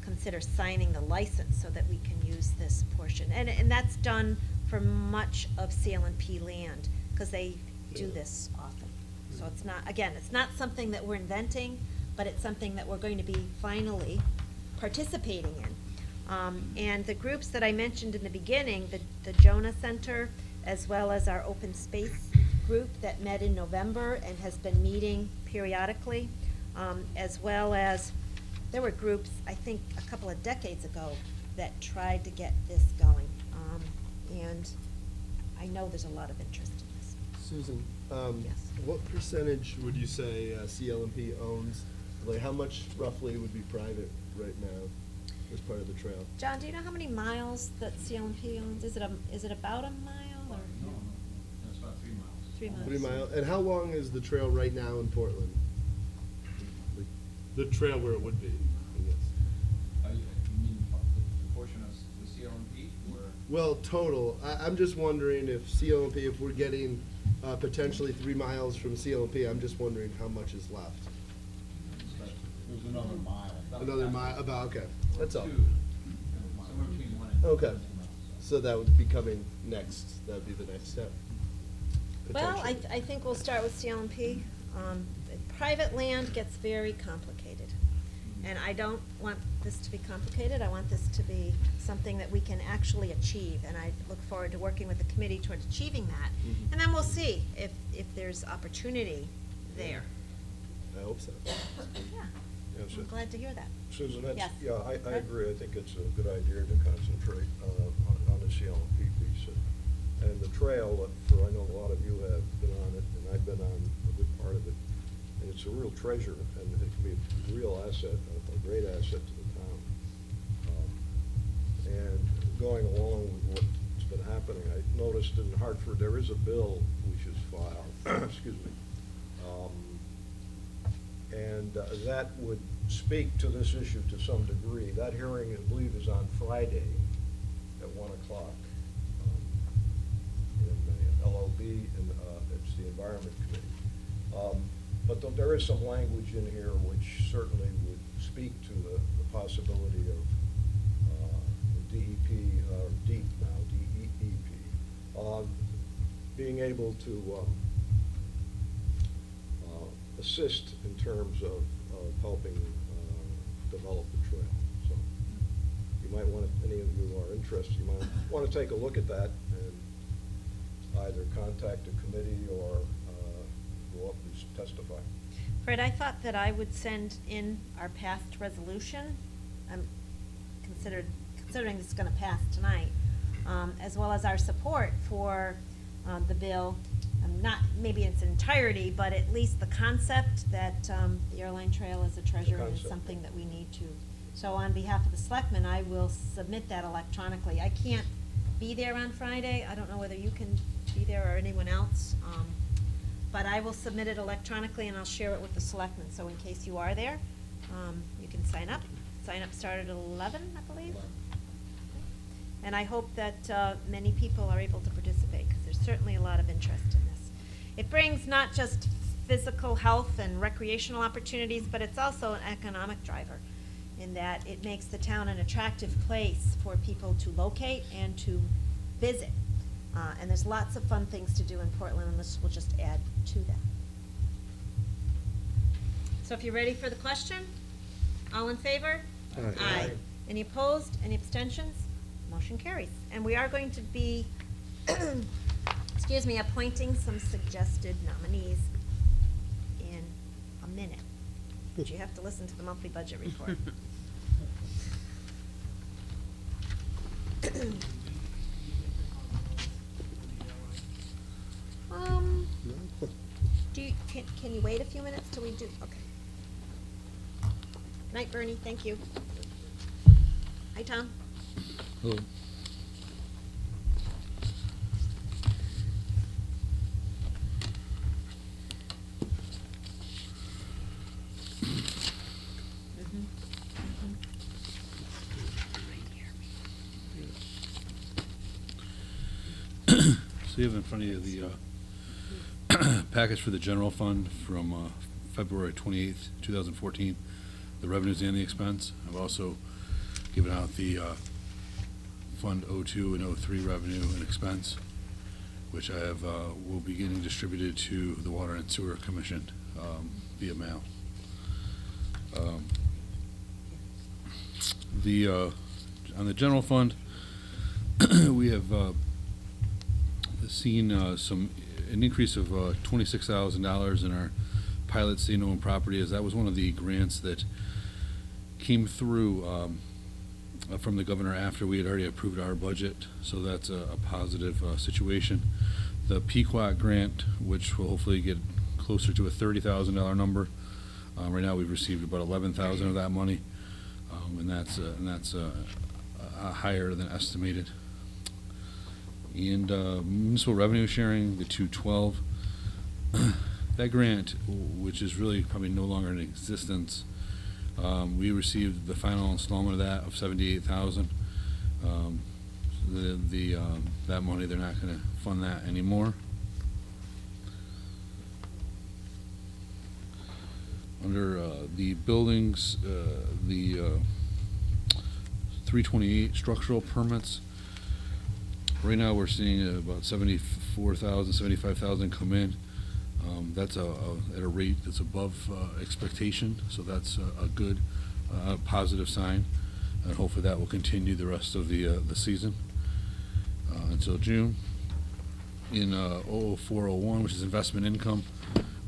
consider signing the license so that we can use this portion. And that's done for much of CL&P land, because they do this often. So it's not, again, it's not something that we're inventing, but it's something that we're going to be finally participating in. And the groups that I mentioned in the beginning, the Jonah Center, as well as our open space group that met in November and has been meeting periodically, as well as, there were groups, I think, a couple of decades ago that tried to get this going. And I know there's a lot of interest in this. Susan, Yes. what percentage would you say CL&P owns? Like, how much roughly would be private right now as part of the trail? John, do you know how many miles that CL&P owns? Is it about a mile or? No, that's about 3 miles. 3 miles. 3 miles. And how long is the trail right now in Portland? Like, the trail where it would be, I guess. You mean the portion of the CLMP or? Well, total. I'm just wondering if CL&P, if we're getting potentially 3 miles from CLP. I'm just wondering how much is left. There's another mile. Another mile, about, okay, that's all. Somewhere between 1 and 2 Okay, miles. so that would be coming next, that'd be the next step. Well, I potentially. think we'll start with CLMP. Private land gets very complicated. And I don't want this to be complicated. I want this to be something that we can actually achieve. And I look forward to working with the committee towards achieving that. Mhm. And then we'll see if there's opportunity there. I hope so. Yeah, Yes, I'm glad to hear that. Susan, that's, Yes. yeah, I Fred? agree. I think it's a good idea to concentrate on the CLMP piece. And the trail, I know a lot of you have been on it, and I've been on a good part of it. And it's a real treasure, and it can be a real asset, a great asset to the town. And going along with what's been happening, I noticed in Hartford, there is a bill which is filed, excuse me. And that would speak to this issue to some degree. That hearing, I believe, is on Friday at 1 o'clock in the LOB, and it's the Environment Committee. But there is some language in here which certainly would speak to the possibility of DEP, or DEEP now, DEEP, being able to assist in terms of helping develop the trail. So you might want to, any of you who are interested, you might want to take a look at that and either contact the committee or go up and testify. Fred, I thought that I would send in our past resolution. I'm considering this is going to pass tonight, as well as our support for the bill. Not maybe in its entirety, but at least the concept that the airline trail is a treasure and is concept. something that we need to. So on behalf of the selectmen, I will submit that electronically. I can't be there on Friday. I don't know whether you can be there or anyone else. But I will submit it electronically and I'll share it with the selectmen. So in case you are there, you can sign up. Sign up started at 11, I believe. And I hope that many people are able to participate, because there's certainly a lot of interest in this. It brings not just physical health and recreational opportunities, but it's also an economic driver, in that it makes the town an attractive place for people to locate and to visit. And there's lots of fun things to do in Portland, and this will just add to that. So if you're ready for the question, all in favor? Aye. Any opposed? Any abstentions? Motion carries. And we are going to be, excuse me, appointing some suggested nominees in a minute. But you have to listen to the monthly budget report. Can you wait a few minutes till we do, okay. Night, Bernie, thank you. Hi, Tom. Hello. So you have in front of you the package for the general fund from February 28th, 2014, the revenues and the expense. I've also given out the Fund 02 and 03 revenue and expense, which I have will be getting distributed to the Water and Sewer Commission via mail. On the general fund, we have seen an increase of $26,000 in our pilot state-owned property, as that was one of the grants that came through from the governor after we had already approved our budget, so that's a positive situation. The Pequot grant, which will hopefully get closer to a $30,000 number. Right now, we've received about $11,000 of that money, and that's higher than estimated. And municipal revenue sharing, the 212. That grant, which is really probably no longer in existence, we received the final installment of that of $78,000. That money, they're not going to fund that anymore. Under the buildings, the 328 structural permits, right now we're seeing about 74,000, 75,000 come in. That's at a rate that's above expectation, so that's a good, positive sign, and hopefully that will continue the rest of the season until June. In 00401, which is investment income,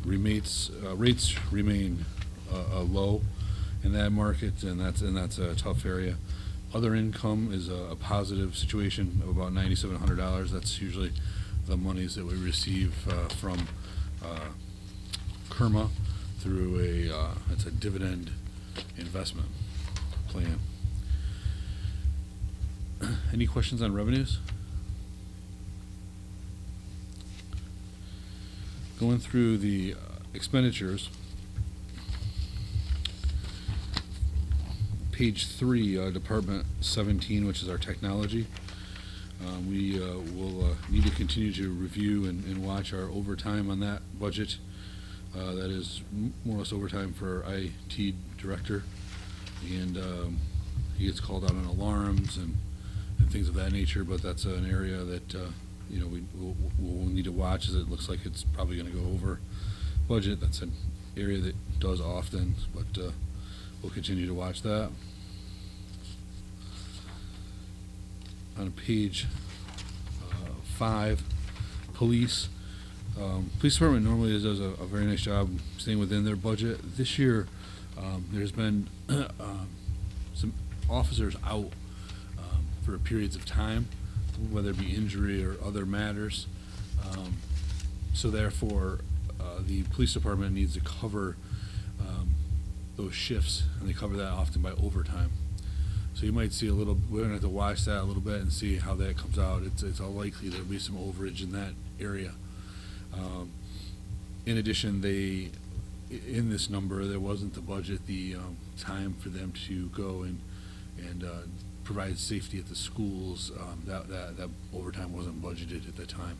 rates remain low in that market, and that's a tough area. Other income is a positive situation of about $9,700. That's usually the monies that we receive from Kerma through it's a dividend investment plan. Any questions on revenues? Going through the expenditures, page 3, Department 17, which is our technology. We will need to continue to review and watch our overtime on that budget. That is more or less overtime for our IT director, and he gets called out on alarms and things of that nature, but that's an area that we'll need to watch, as it looks like it's probably going to go over budget. That's an area that does often, but we'll continue to watch that. On page 5, police. Police department normally does a very nice job staying within their budget. This year, there's been some officers out for periods of time, whether it be injury or other matters. So therefore, the police department needs to cover those shifts, and they cover that often by overtime. So you might see we're going to have to watch that a little bit and see how that comes out. It's all likely there'll be some overage in that area. In addition, in this number, there wasn't the budget, the time for them to go and provide safety at the schools. That overtime wasn't budgeted at the time.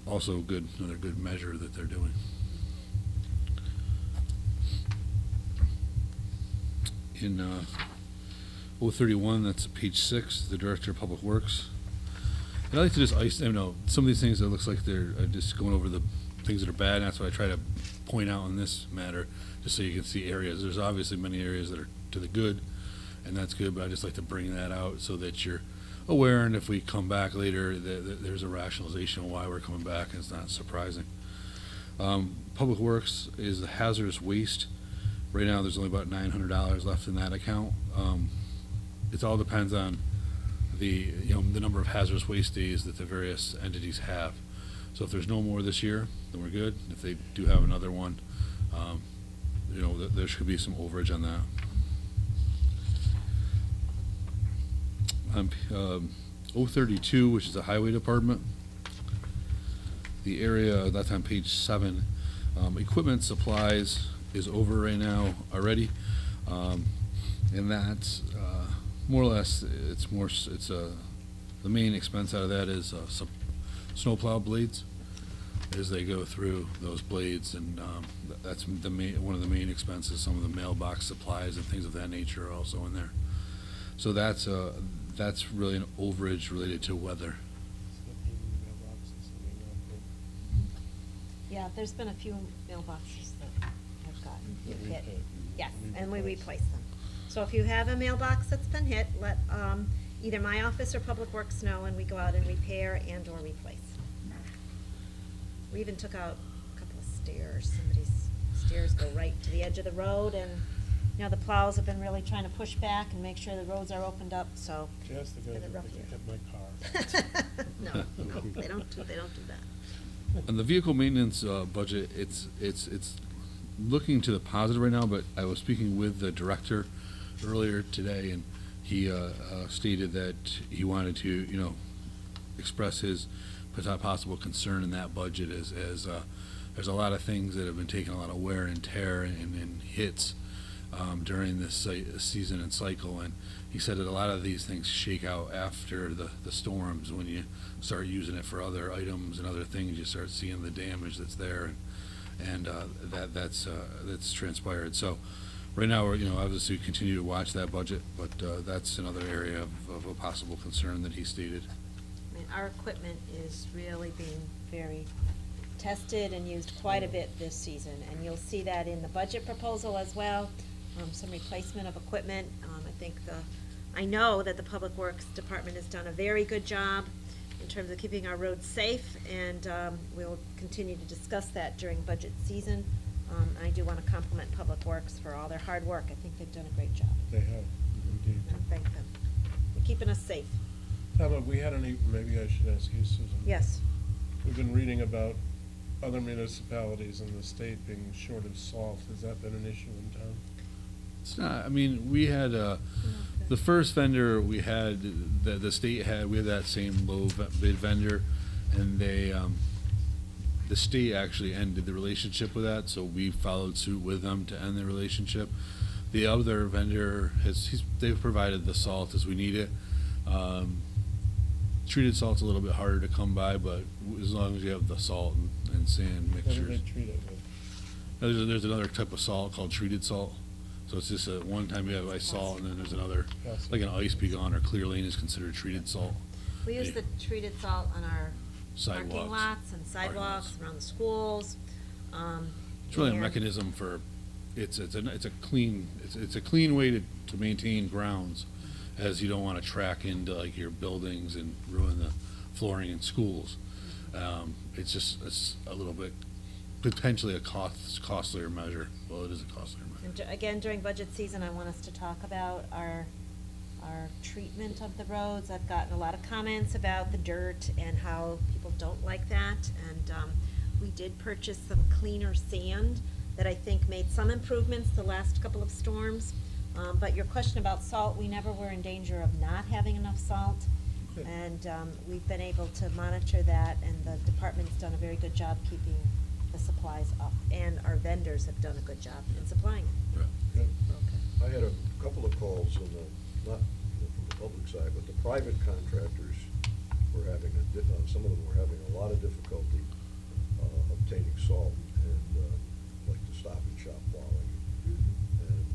Also another good measure that they're doing. In 031, that's page 6, the Director of Public Works. And I like to just some of these things that looks like they're just going over the things that are bad, and that's what I try to point out in this matter, just so you can see areas. There's obviously many areas that are to the good, and that's good, but I just like to bring that out so that you're aware, and if we come back later, there's a rationalization of why we're coming back, and it's not surprising. Public Works is the hazardous waste. Right now, there's only about $900 left in that account. It all depends on the number of hazardous waste days that the various entities have. So if there's no more this year, then we're good. If they do have another one, there should be some overage on that. On 032, which is the highway department, the area that's on page 7. Equipment supplies is over right now already, and that's more or less the main expense out of that is some snowplow blades as they go through those blades, and that's one of the main expenses. Some of the mailbox supplies and things of that nature are also in there. So that's really an overage related to weather. Yeah, there's been a few mailboxes that have gotten hit. Yes, and we replace them. So if you have a mailbox that's been hit, let either my office or Public Works know, and we go out and repair and/or replace. We even took out a couple of stairs. Somebody's stairs go right to the edge of the road, and the plows have been really trying to push back and make sure the roads are opened up. So Just the guys it's that rough hit year. my car. No, they don't do that. On the vehicle maintenance budget, it's looking to the positive right now, but I was speaking with the director earlier today, and he stated that he wanted to, express his possible concern in that budget as there's a lot of things that have been taking a lot of wear and tear and hits during this season and cycle, and he said that a lot of these things shake out after the storms. When you start using it for other items and other things, you start seeing the damage that's there, and that's transpired. So right now, we're, obviously we continue to watch that budget, but that's another area of a possible concern that he stated. I mean, our equipment is really being very tested and used quite a bit this season, and you'll see that in the budget proposal as well, some replacement of equipment. I know that the Public Works Department has done a very good job in terms of keeping our roads safe, and we'll continue to discuss that during budget season. I do want to compliment Public Works for all their hard work. I think they've done a great job. They have, indeed. And thank them for keeping us safe. Tom, have we had any, maybe I should ask you, Susan. Yes. We've been reading about other municipalities in the state being short of salt. Has that been an issue in town? It's not, I mean, we had, the first vendor we had, the state had, we had that same low bid vendor, and they, the state actually ended the relationship with that, so we followed suit with them to end the relationship. The other vendor they've provided the salt as we need it. Treated salt's a little bit harder to come by, but as long as you have the salt and sand What do mixtures. they treat it with? There's another type of salt called treated salt. So it's just one time you have ice salt, and then there's another, like an ice begon or clear lane is considered treated salt. We use the treated salt on our parking Sidewalks. lots and sidewalks around the schools. It's really a and- mechanism for, it's a clean way to maintain grounds, as you don't want to track into like your buildings and ruin the flooring in schools. It's a little bit, potentially a costlier measure. Well, it is a costlier measure. And again, during budget season, I want us to talk about our treatment of the roads. I've gotten a lot of comments about the dirt and how people don't like that. And we did purchase some cleaner sand that I think made some improvements the last couple of storms. But your question about salt, we never were in danger of not having enough salt. And we've been able to monitor that, and the department's done a very good job keeping the supplies up. And our vendors have done a good job in supplying it. Good. Okay. I had a couple of calls on not from the public side, but the private contractors were having some of them were having a lot of difficulty obtaining salt and like the Stop and Shop plowing. And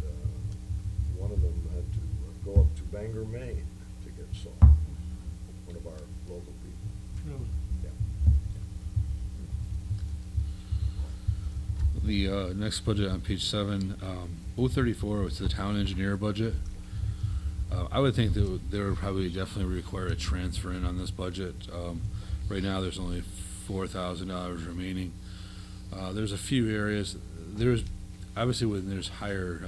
one of them had to go up to Bangor, Maine to get salt. One of our local people. Really? Yeah. The next budget on page 7, 034, was the town engineer budget. I would think that there would probably definitely require a transfer in on this budget. Right now, there's only $4,000 remaining. There's a few areas. There's obviously when there's higher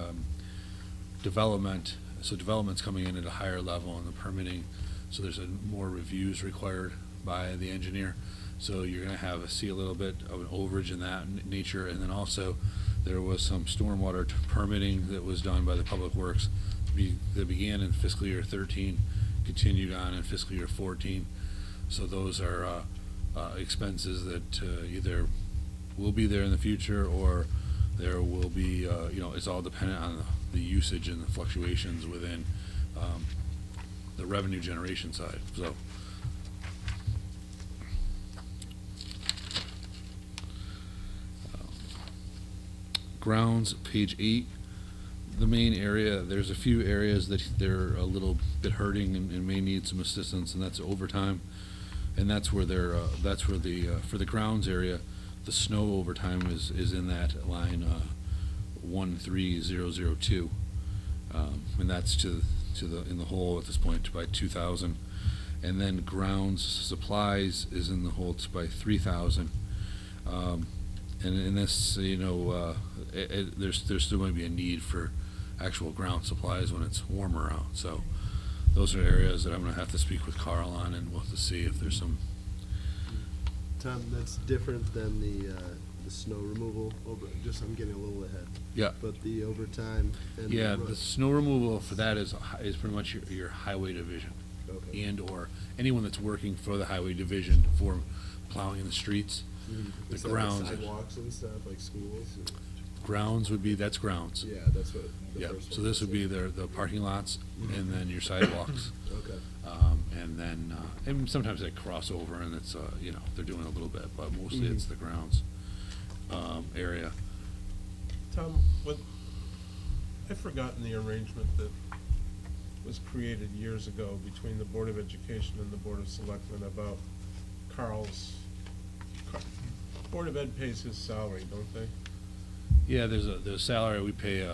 development, so development's coming in at a higher level in the permitting, so there's more reviews required by the engineer. So you're going to see a little bit of an overage in that nature, and then also there was some stormwater permitting that was done by the Public Works that began in fiscal year 13, continued on in fiscal year 14. So those are expenses that either will be there in the future, or there will be, it's all dependent on the usage and the fluctuations within the revenue generation side. So. Grounds, page 8, the main area, there's a few areas that they're a little bit hurting and may need some assistance, and that's overtime. And that's where for the grounds area, the snow overtime is in that line 13002. And that's in the hole at this point by 2,000. And then grounds supplies is in the hole by 3,000. And in this, there's still going to be a need for actual ground supplies when it's warmer out. So those are areas that I'm going to have to speak with Carl on, and we'll have to see if there's some. Tom, that's different than the snow removal over, I'm getting a little ahead. Yeah. But the overtime and Yeah, the the snow removal for that is pretty much your highway division. Okay. And or anyone that's working for the highway division for plowing in the streets. The Is that grounds. sidewalks and stuff, like schools? Grounds that's grounds. Yeah, that's what the Yeah, first so one this would be the parking lots, and then your sidewalks. Okay. And then, and sometimes they cross over, and it's, they're doing a little bit, but mostly it's the grounds. area. Tom, I've forgotten the arrangement that was created years ago between the Board of Education and the Board of Selectmen about Carl, Board of Ed pays his salary, don't they? Yeah, there's a salary, we pay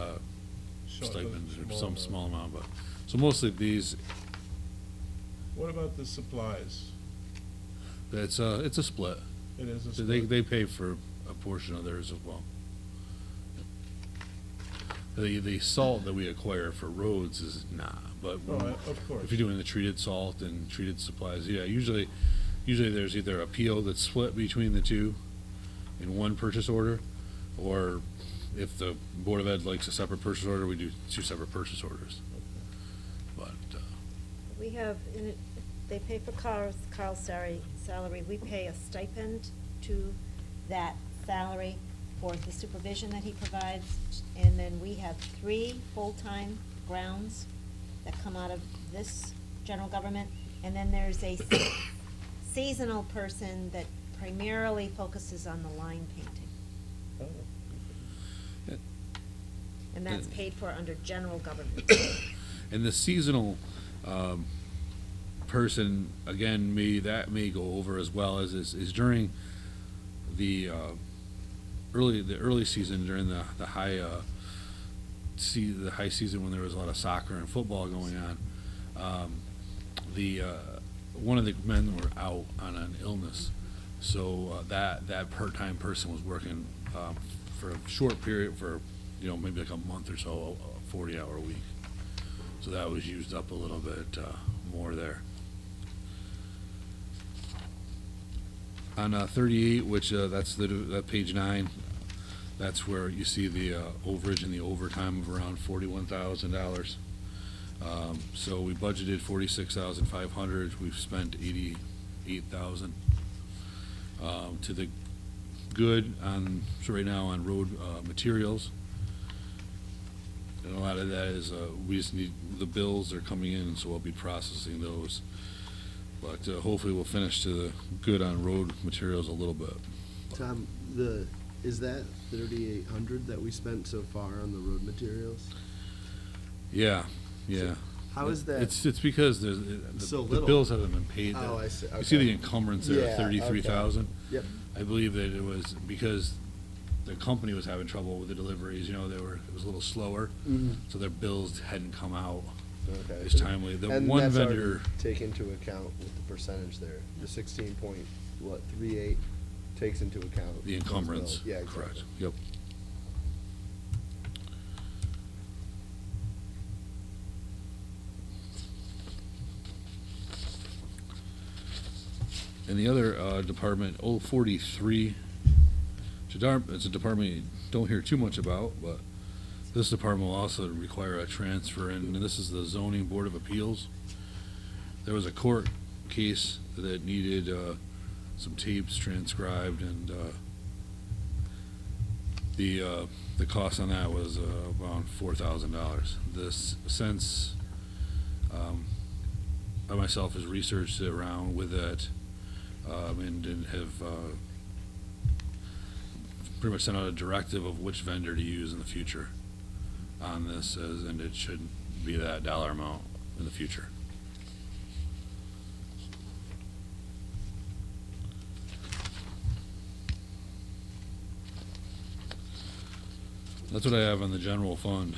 stipends or some small amount, but, so mostly these, What about the supplies? it's a split. It is a So split. they pay for a portion of theirs as well. The salt that we acquire for roads is but Oh, of course. if you're doing the treated salt and treated supplies, yeah, usually there's either a PO that's split between the two in one purchase order, or if the Board of Ed likes a separate purchase order, we do two separate purchase orders. But, We have, they pay for Carl's salary, we pay a stipend to that salary for the supervision that he provides, and then we have 3 full-time grounds that come out of this general government, and then there's a seasonal person that primarily focuses on the line painting, Oh. and that's paid for under general government. and the seasonal, person, again, may go over as well as is during the, early season, during the high, the high season when there was a lot of soccer and football going on. One of the men were out on an illness, so that part-time person was working for a short period, for maybe like a month or so, a 40-hour week. So that was used up a little bit more there. On 38, which that's that page 9, that's where you see the overage and the overtime of around $41,000. So we budgeted $46,500. We've spent $88,000. To the good on, so right now on road materials. And a lot of that is, we just need, the bills are coming in, so I'll be processing those. But hopefully we'll finish to the good on road materials a little bit. Tom, is that 3,800 that we spent so far on the road materials? Yeah. How is that? It's because there's, So the little? bills haven't been paid. Oh, I see, You see okay. the encumbrance there, Yeah, 33,000? Yep. I believe that it was because the company was having trouble with the deliveries, it was a little slower, Mhm. so their bills hadn't come out Okay. as timely. The And one that's already vendor, take into account with the percentage there, the 16.38 takes into account the those encumbrance, bills. Yeah, exactly. correct, yep. And the other department, 043, it's a department you don't hear too much about, but this department will also require a transfer, and this is the Zoning Board of Appeals. There was a court case that needed some tapes transcribed, and the cost on that was around $4,000. Since I myself has researched it around with that, and have pretty much sent out a directive of which vendor to use in the future on this, and it should be that dollar amount in the future. That's what I have on the general fund.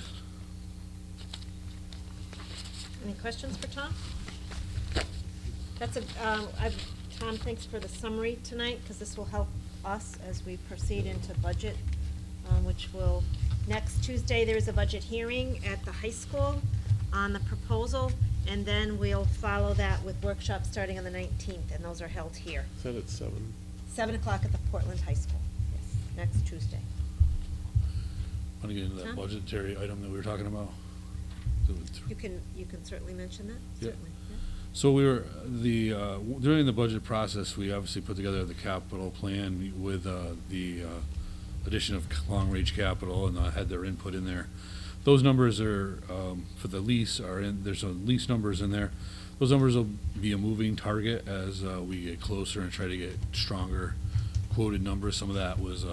Any questions for Tom? Tom, thanks for the summary tonight, because this will help us as we proceed into budget, which will, next Tuesday, there is a budget hearing at the high school on the proposal, and then we'll follow that with workshops starting on the 19th, and those are held here. Said it's 7. 7 o'clock at the Portland High School, yes, next Tuesday. Want to get into that Tom? budgetary item that we were talking about? You can certainly mention that, Yeah. certainly. Yeah. So we were, during the budget process, we obviously put together the capital plan with the addition of long-range capital, and had their input in there. Those numbers are, for the lease, there's some lease numbers in there. Those numbers will be a moving target as we get closer and try to get stronger quoted numbers. Some of that was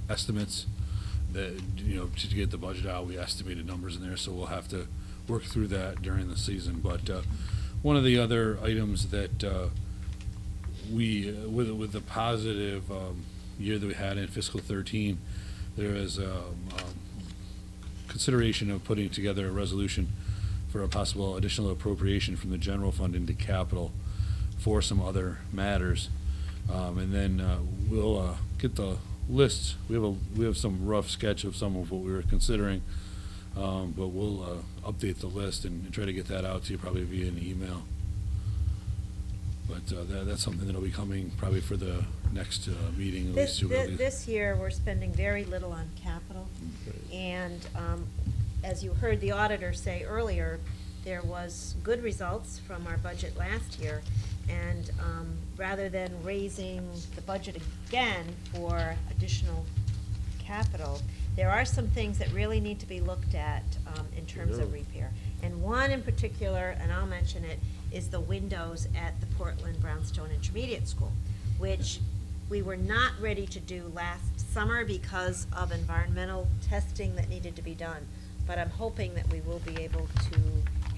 estimates that, to get the budget out, we estimated numbers in there, so we'll have to work through that during the season. But one of the other items that with the positive year that we had in fiscal 13, there is consideration of putting together a resolution for a possible additional appropriation from the general fund into capital for some other matters. And then we'll get the lists. We have some rough sketch of some of what we were considering, but we'll update the list and try to get that out to you probably via an email. But that's something that'll be coming probably for the next meeting. At least to release. This year, we're spending very little on capital. And as you heard the auditor say earlier, there was good results from our budget last year. And rather than raising the budget again for additional capital, there are some things that really need to be looked at in terms of repair. And one in particular, and I'll mention it, is the windows at the Portland Brownstone Intermediate School, which we were not ready to do last summer because of environmental testing that needed to be done. But I'm hoping that we will be able to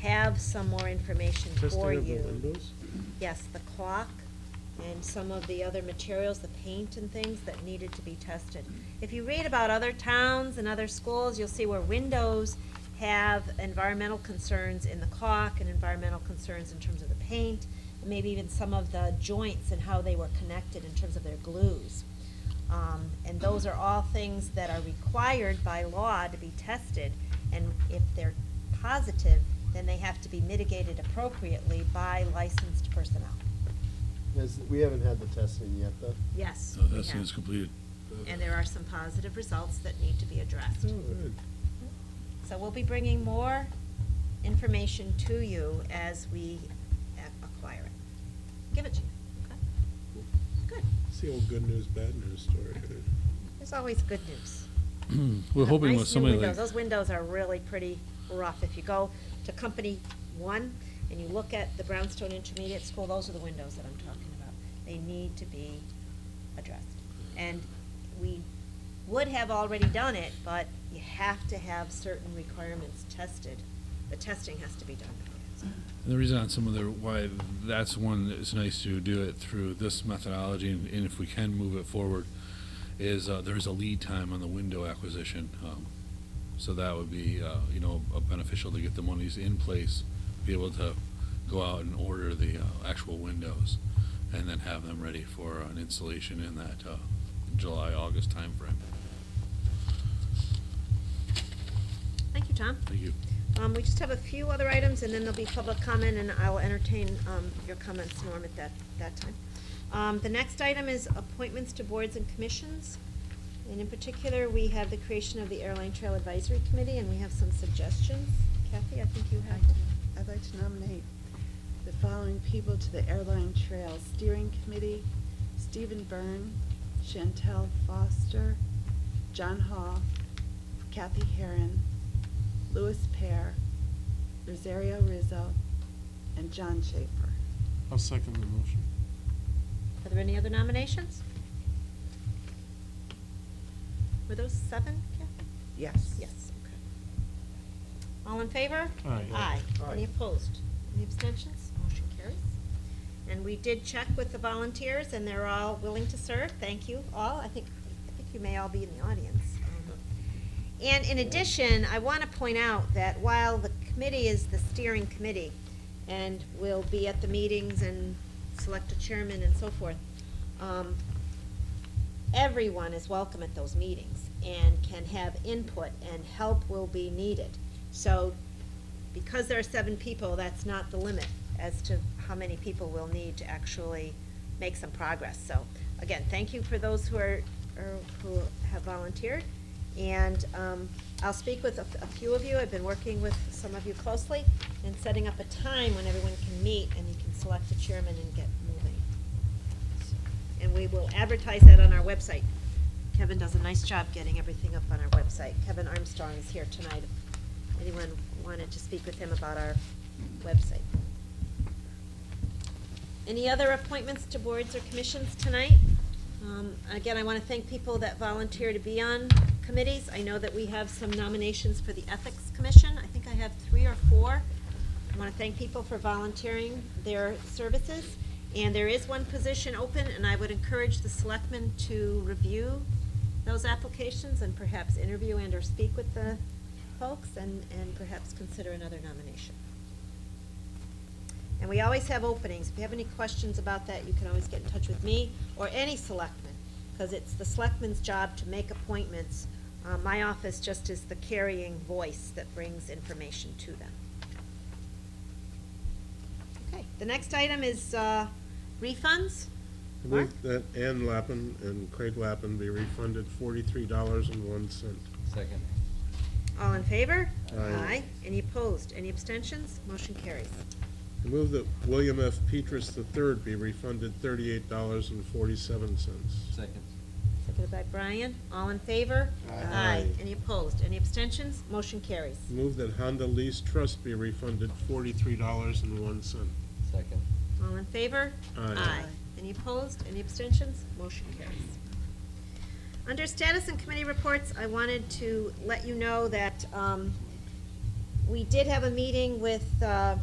have some more information for Testing of the you. windows? Yes, the caulk and some of the other materials, the paint and things that needed to be tested. If you read about other towns and other schools, you'll see where windows have environmental concerns in the caulk and environmental concerns in terms of the paint, and maybe even some of the joints and how they were connected in terms of their glues. And those are all things that are required by law to be tested, and if they're positive, then they have to be mitigated appropriately by licensed personnel. We haven't had the testing yet, though? Yes, So we that's have. it's completed. And there are some positive results that need to be addressed. Oh, good. So we'll be bringing more information to you as we acquire it. Give it to you, okay? Good. It's the old good news, bad news story. There's always good news. We're hoping Nice with new somebody windows. like. Those windows are really pretty rough. If you go to Company 1 and you look at the Brownstone Intermediate School, those are the windows that I'm talking about. They need to be addressed. And we would have already done it, but you have to have certain requirements tested. The testing has to be done. And the reason on some of why that's one that's nice to do it through this methodology, and if we can move it forward, is there's a lead time on the window acquisition. So that would be, beneficial to get the monies in place, be able to go out and order the actual windows, and then have them ready for an installation in that July, August timeframe. Thank you, Tom. Thank you. We just have a few other items, and then there'll be public comment, and I'll entertain your comments, Norm, at that time. The next item is appointments to boards and commissions. And in particular, we have the creation of the Airline Trail Advisory Committee, and we have some suggestions. Kathy, I think you have them. I'd like to nominate the following people to the Airline Trail Steering Committee: Stephen Byrne, Chantel Foster, John Hall, Kathy Herron, Louis Pear, Rosario Rizzo, and John Schaefer. I'll second the motion. Are there any other nominations? Were those 7, Kathy? Yes. Yes, okay. All in favor? Aye. Aye. Aye. Any opposed? Any abstentions? Motion carries. And we did check with the volunteers, and they're all willing to serve. Thank you all. I think you may all be in the audience. And in addition, I want to point out that while the committee is the steering committee, and will be at the meetings and select a chairman and so forth, everyone is welcome at those meetings and can have input, and help will be needed. So because there are 7 people, that's not the limit as to how many people we'll need to actually make some progress. So again, thank you for those who have volunteered. And I'll speak with a few of you. I've been working with some of you closely and setting up a time when everyone can meet and you can select a chairman and get moving. And we will advertise that on our website. Kevin does a nice job getting everything up on our website. Kevin Armstrong is here tonight if anyone wanted to speak with him about our website. Any other appointments to boards or commissions tonight? Again, I want to thank people that volunteer to be on committees. I know that we have some nominations for the Ethics Commission. I think I have 3 or 4. I want to thank people for volunteering their services. And there is one position open, and I would encourage the selectmen to review those applications and perhaps interview and or speak with the folks and perhaps consider another nomination. And we always have openings. If you have any questions about that, you can always get in touch with me or any selectman, because it's the selectman's job to make appointments. My office just is the carrying voice that brings information to them. Okay, the next item is refunds. I Mark? move that Ann Lappin and Craig Lappin be refunded $43.01. Second. All in favor? Aye. Any opposed? Any abstentions? Motion carries. I move that William F. Petrus III be refunded $38.47. Second. Seconded by Brian. All in favor? Aye. Any opposed? Any abstentions? Motion carries. Move that Honda Lease Trust be refunded $43.01. Second. All in favor? Aye. Any opposed? Any abstentions? Motion carries. Under status and committee reports, I wanted to let you know that we did have a meeting with the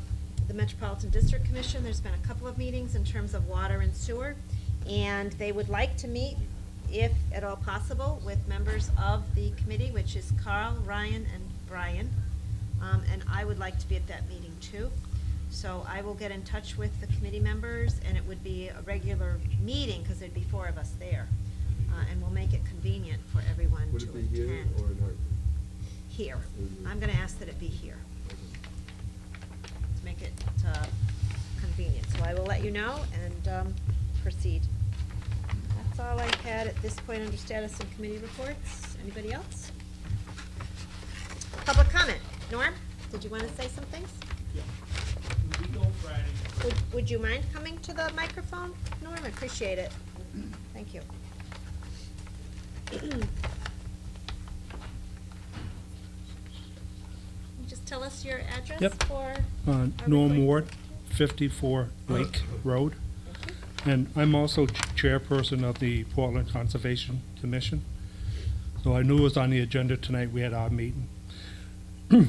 Metropolitan District Commission. There's been a couple of meetings in terms of water and sewer, and they would like to meet, if at all possible, with members of the committee, which is Carl, Ryan, and Brian. And I would like to be at that meeting too. So I will get in touch with the committee members, and it would be a regular meeting, because there'd be 4 of us there. And we'll make it convenient for everyone Would to it attend. be here or in Hartford? Here. Mhm. I'm gonna ask that it be here, to make it convenient. So I will let you know and proceed. That's all I had at this point under status and committee reports. Anybody else? Public comment. Norm, did you want to say some things? Yeah. We go Friday. Would you mind coming to the microphone, Norm? I appreciate it. Thank you. Can you just tell us your address Yep. for? Norm recording? Ward, 54 Lake Road. Thank you. And I'm also chairperson of the Portland Conservation Commission. So I knew it was on the agenda tonight, we had our meeting.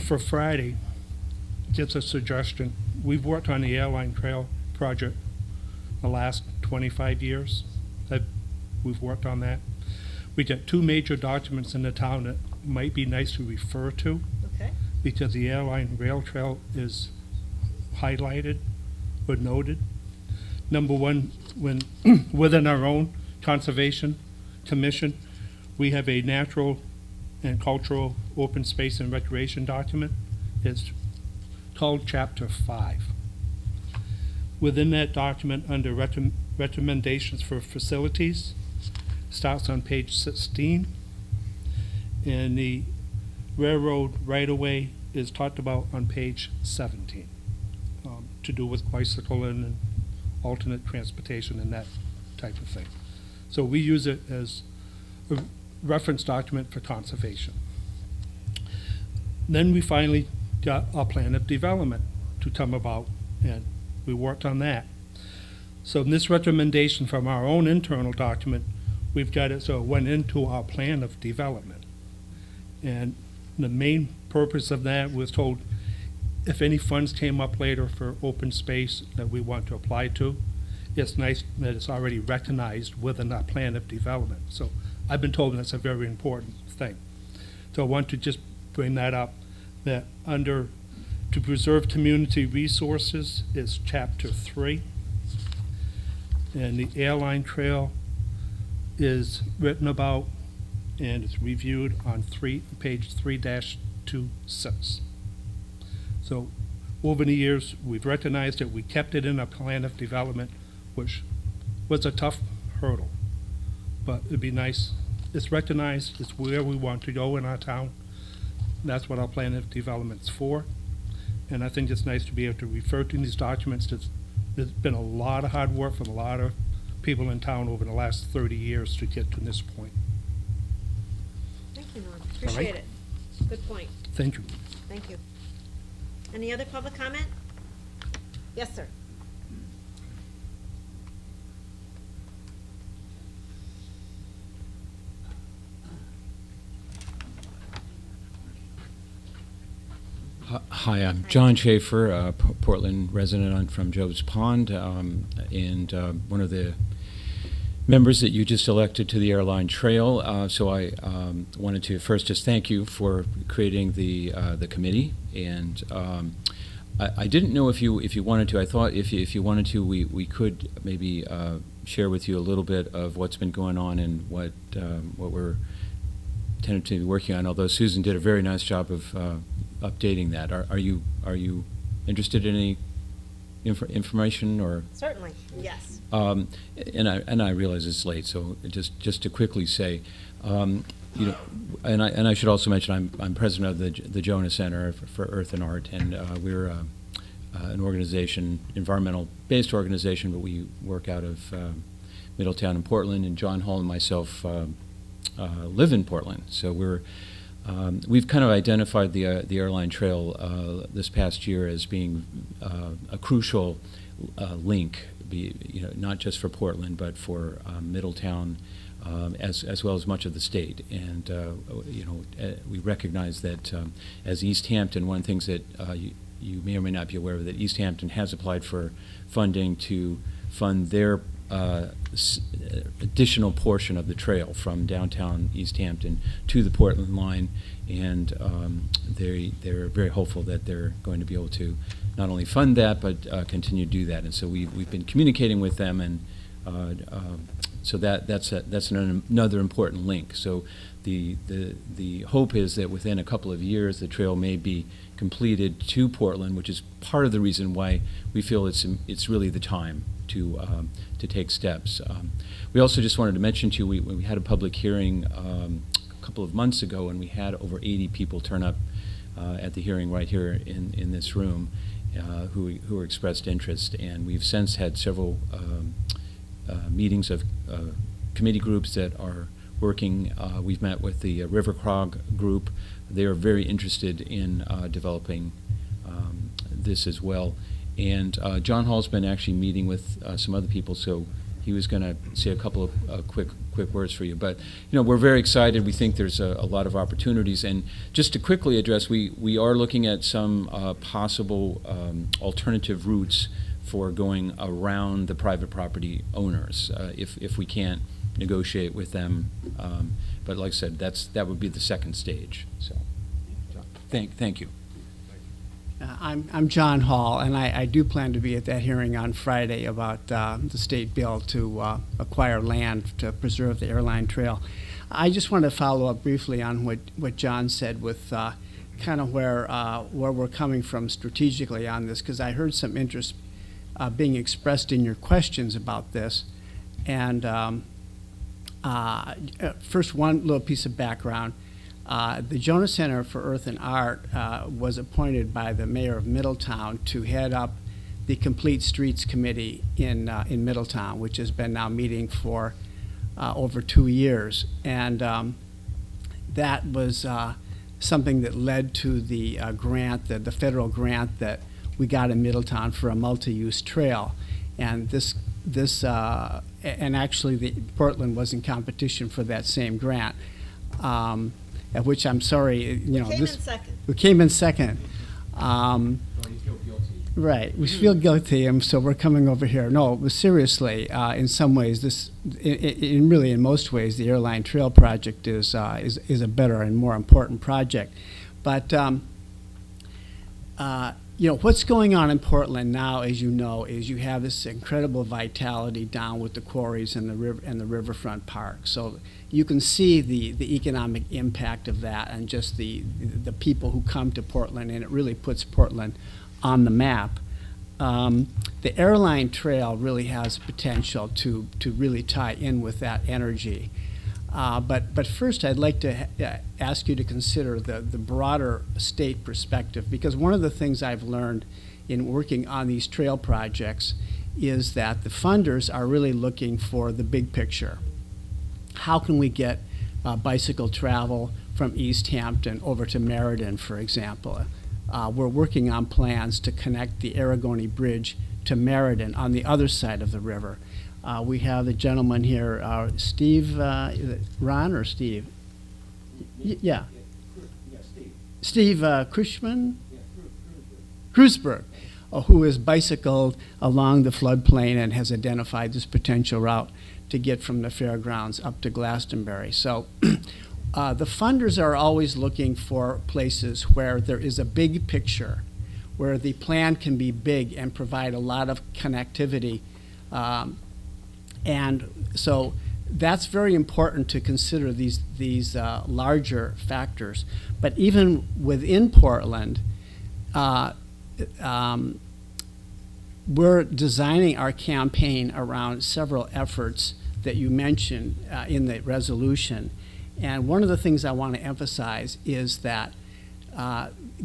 For Friday, just a suggestion, we've worked on the Airline Trail project the last 25 years. We've worked on that. We got 2 major documents in the town that might be nice to refer to, Okay. because the airline rail trail is highlighted or noted. Number one, when within our own conservation commission, we have a natural and cultural open space and recreation document. It's called Chapter 5. Within that document, under recommendations for facilities, starts on page 16, and the railroad right-of-way is talked about on page 17, to do with bicycle and alternate transportation and that type of thing. So we use it as a reference document for conservation. Then we finally got a plan of development to come about, and we worked on that. So in this recommendation from our own internal document, we've got it so it went into our plan of development. And the main purpose of that was told if any funds came up later for open space that we want to apply to, it's nice that it's already recognized within our plan of development. So I've been told that's a very important thing. So I want to just bring that up, that under to preserve community resources is Chapter 3. And the airline trail is written about and it's reviewed on page 3-26. So over the years, we've recognized it, we kept it in our plan of development, which was a tough hurdle. But it'd be nice, it's recognized, it's where we want to go in our town. That's what our plan of development's for. And I think it's nice to be able to refer to these documents. There's been a lot of hard work from a lot of people in town over the last 30 years to get to this point. Thank you, Norm. Appreciate it. Good point. Thank you. Thank you. Any other public comment? Yes, sir. Hi, I'm John Schaefer, Portland resident from Job's Pond, and one of the members that you just elected to the Airline Trail. So I wanted to first just thank you for creating the committee. And I didn't know if you wanted to. I thought if you wanted to, we could maybe share with you a little bit of what's been going on and what we're tentatively working on. Although Susan did a very nice job of updating that. Are you interested in any information or? Certainly, yes. And I realize it's late, so just to quickly say, you know, and I should also mention I'm president of the Jonah Center for Earth and Art, and we're an organization, environmental-based organization, but we work out of Middletown and Portland. And John Hall and myself live in Portland, so we've kind of identified the Airline Trail this past year as being a crucial link, not just for Portland, but for Middletown, as well as much of the state. And we recognize that as East Hampton, one of the things that you may or may not be aware of, that East Hampton has applied for funding to fund their additional portion of the trail from downtown East Hampton to the Portland line, and they're very hopeful that they're going to be able to not only fund that but continue to do that. And so we've been communicating with them, and so that's another important link. So the hope is that within a couple of years the trail may be completed to Portland, which is part of the reason why we feel it's really the time to take steps. We also just wanted to mention to you, we had a public hearing a couple of months ago, and we had over 80 people turn up at the hearing right here in this room who expressed interest. And we've since had several meetings of committee groups that are working. We've met with the River Crog group. They are very interested in developing this as well. And John Hall's been actually meeting with some other people, so he was going to say a couple of quick words for you. But we're very excited. We think there's a lot of opportunities. And just to quickly address, we are looking at some possible alternative routes for going around the private property owners if we can't negotiate with them. But like I said, that would be the second stage. So, thank you. I'm John Hall, and I do plan to be at that hearing on Friday about the state bill to acquire land to preserve the Airline Trail. I just want to follow up briefly on what John said with kind of where we're coming from strategically on this, because I heard some interest being expressed in your questions about this. And first, one little piece of background. The Jonah Center for Earth and Art was appointed by the mayor of Middletown to head up the Complete Streets Committee in Middletown, which has been now meeting for over 2 years. And that was something that led to the grant, the federal grant that we got in Middletown for a multi-use trail. And and actually Portland was in competition for that same grant. At which I'm sorry, we came in second. You feel guilty. Right, we feel guilty, and so we're coming over here. No, but seriously, in some ways, in most ways, the Airline Trail project is a better and more important project. But what's going on in Portland now, as you know, is you have this incredible vitality down with the quarries and the riverfront park. So you can see the economic impact of that, and just the people who come to Portland, and it really puts Portland on the map. The Airline Trail really has potential to really tie in with that energy. But first, I'd like to ask you to consider the broader state perspective, because one of the things I've learned in working on these trail projects is that the funders are really looking for the big picture. How can we get bicycle travel from East Hampton over to Meriden, for example? We're working on plans to connect the Aragoni Bridge to Meriden on the other side of the river. We have the gentleman here, Steve, Ron or Steve? Yeah. Yeah, Steve. Steve Krishman? Yeah, Kreuzberg, who has bicycled along the floodplain and has identified this potential route to get from the fairgrounds up to Glastonbury. So the funders are always looking for places where there is a big picture, where the plan can be big and provide a lot of connectivity. And so that's very important to consider these larger factors. But even within Portland, we're designing our campaign around several efforts that you mentioned in the resolution. And one of the things I want to emphasize is that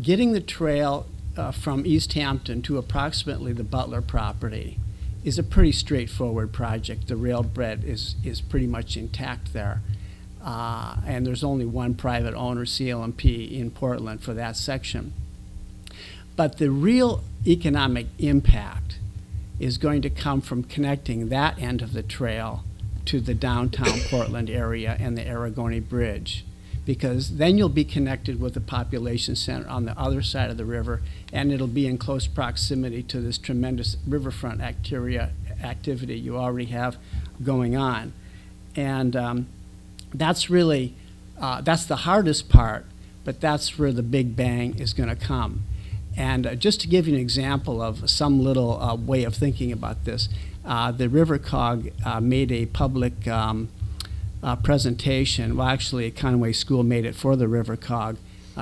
getting the trail from East Hampton to approximately the Butler property is a pretty straightforward project. The rail bed is pretty much intact there. And there's only one private owner, CLMP, in Portland for that section. But the real economic impact is going to come from connecting that end of the trail to the downtown Portland area and the Aragoni Bridge, because then you'll be connected with the population center on the other side of the river, and it'll be in close proximity to this tremendous riverfront activity you already have going on. And that's really, that's the hardest part, but that's where the big bang is going to come. And just to give you an example of some little way of thinking about this, the River Cog made a public presentation. Well, actually, Conway School made it for the River Cog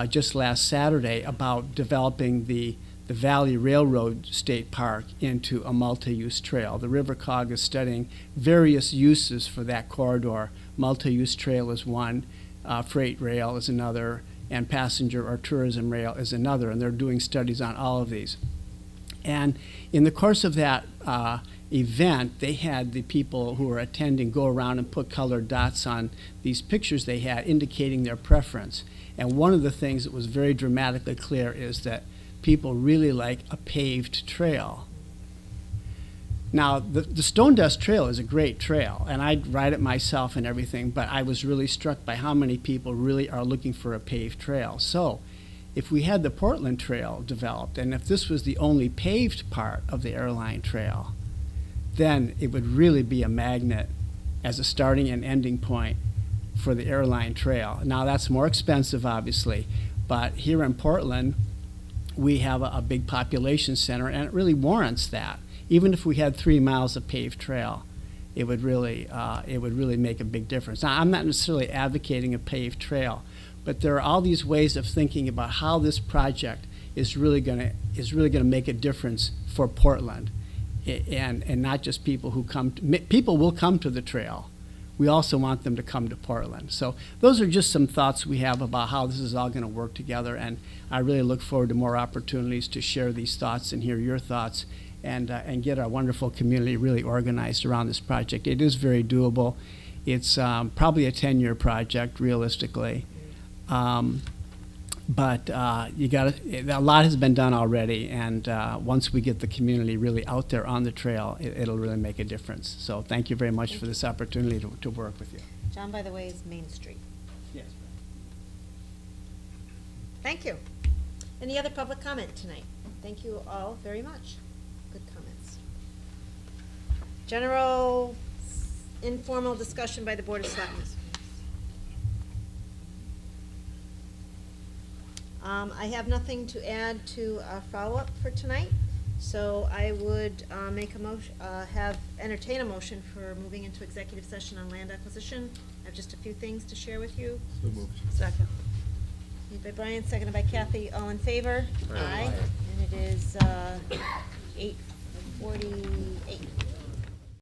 just last Saturday about developing the Valley Railroad State Park into a multi-use trail. The River Cog is studying various uses for that corridor. Multi-use trail is one, freight rail is another, and passenger or tourism rail is another, and they're doing studies on all of these. And in the course of that event, they had the people who were attending go around and put colored dots on these pictures they had indicating their preference. And one of the things that was very dramatically clear is that people really like a paved trail. Now, the Stone Dust Trail is a great trail, and I'd ride it myself and everything, but I was really struck by how many people really are looking for a paved trail. So if we had the Portland Trail developed, and if this was the only paved part of the Airline Trail, then it would really be a magnet as a starting and ending point for the Airline Trail. Now, that's more expensive, obviously, but here in Portland, we have a big population center, and it really warrants that. Even if we had 3 miles of paved trail, it would really make a big difference. Now, I'm not necessarily advocating a paved trail, but there are all these ways of thinking about how this project is really going to make a difference for Portland, and not just people who come. People will come to the trail. We also want them to come to Portland. So those are just some thoughts we have about how this is all going to work together, and I really look forward to more opportunities to share these thoughts and hear your thoughts, and get our wonderful community really organized around this project. It is very doable. It's probably a 10-year project, realistically. But a lot has been done already, and once we get the community really out there on the trail, it'll really make a difference. So thank you very much for this opportunity to work with you. John, by the way, is Main Street. Yes. Thank you. Any other public comment tonight? Thank you all very much. Good comments. General informal discussion by the Board of Selectmen. I have nothing to add to our follow-up for tonight, so I would make a motion, entertain a motion for moving into executive session on land acquisition. I have just a few things to share with you. So moved. Second. Made by Brian, seconded by Kathy. All in favor? Aye. And it is 8:48.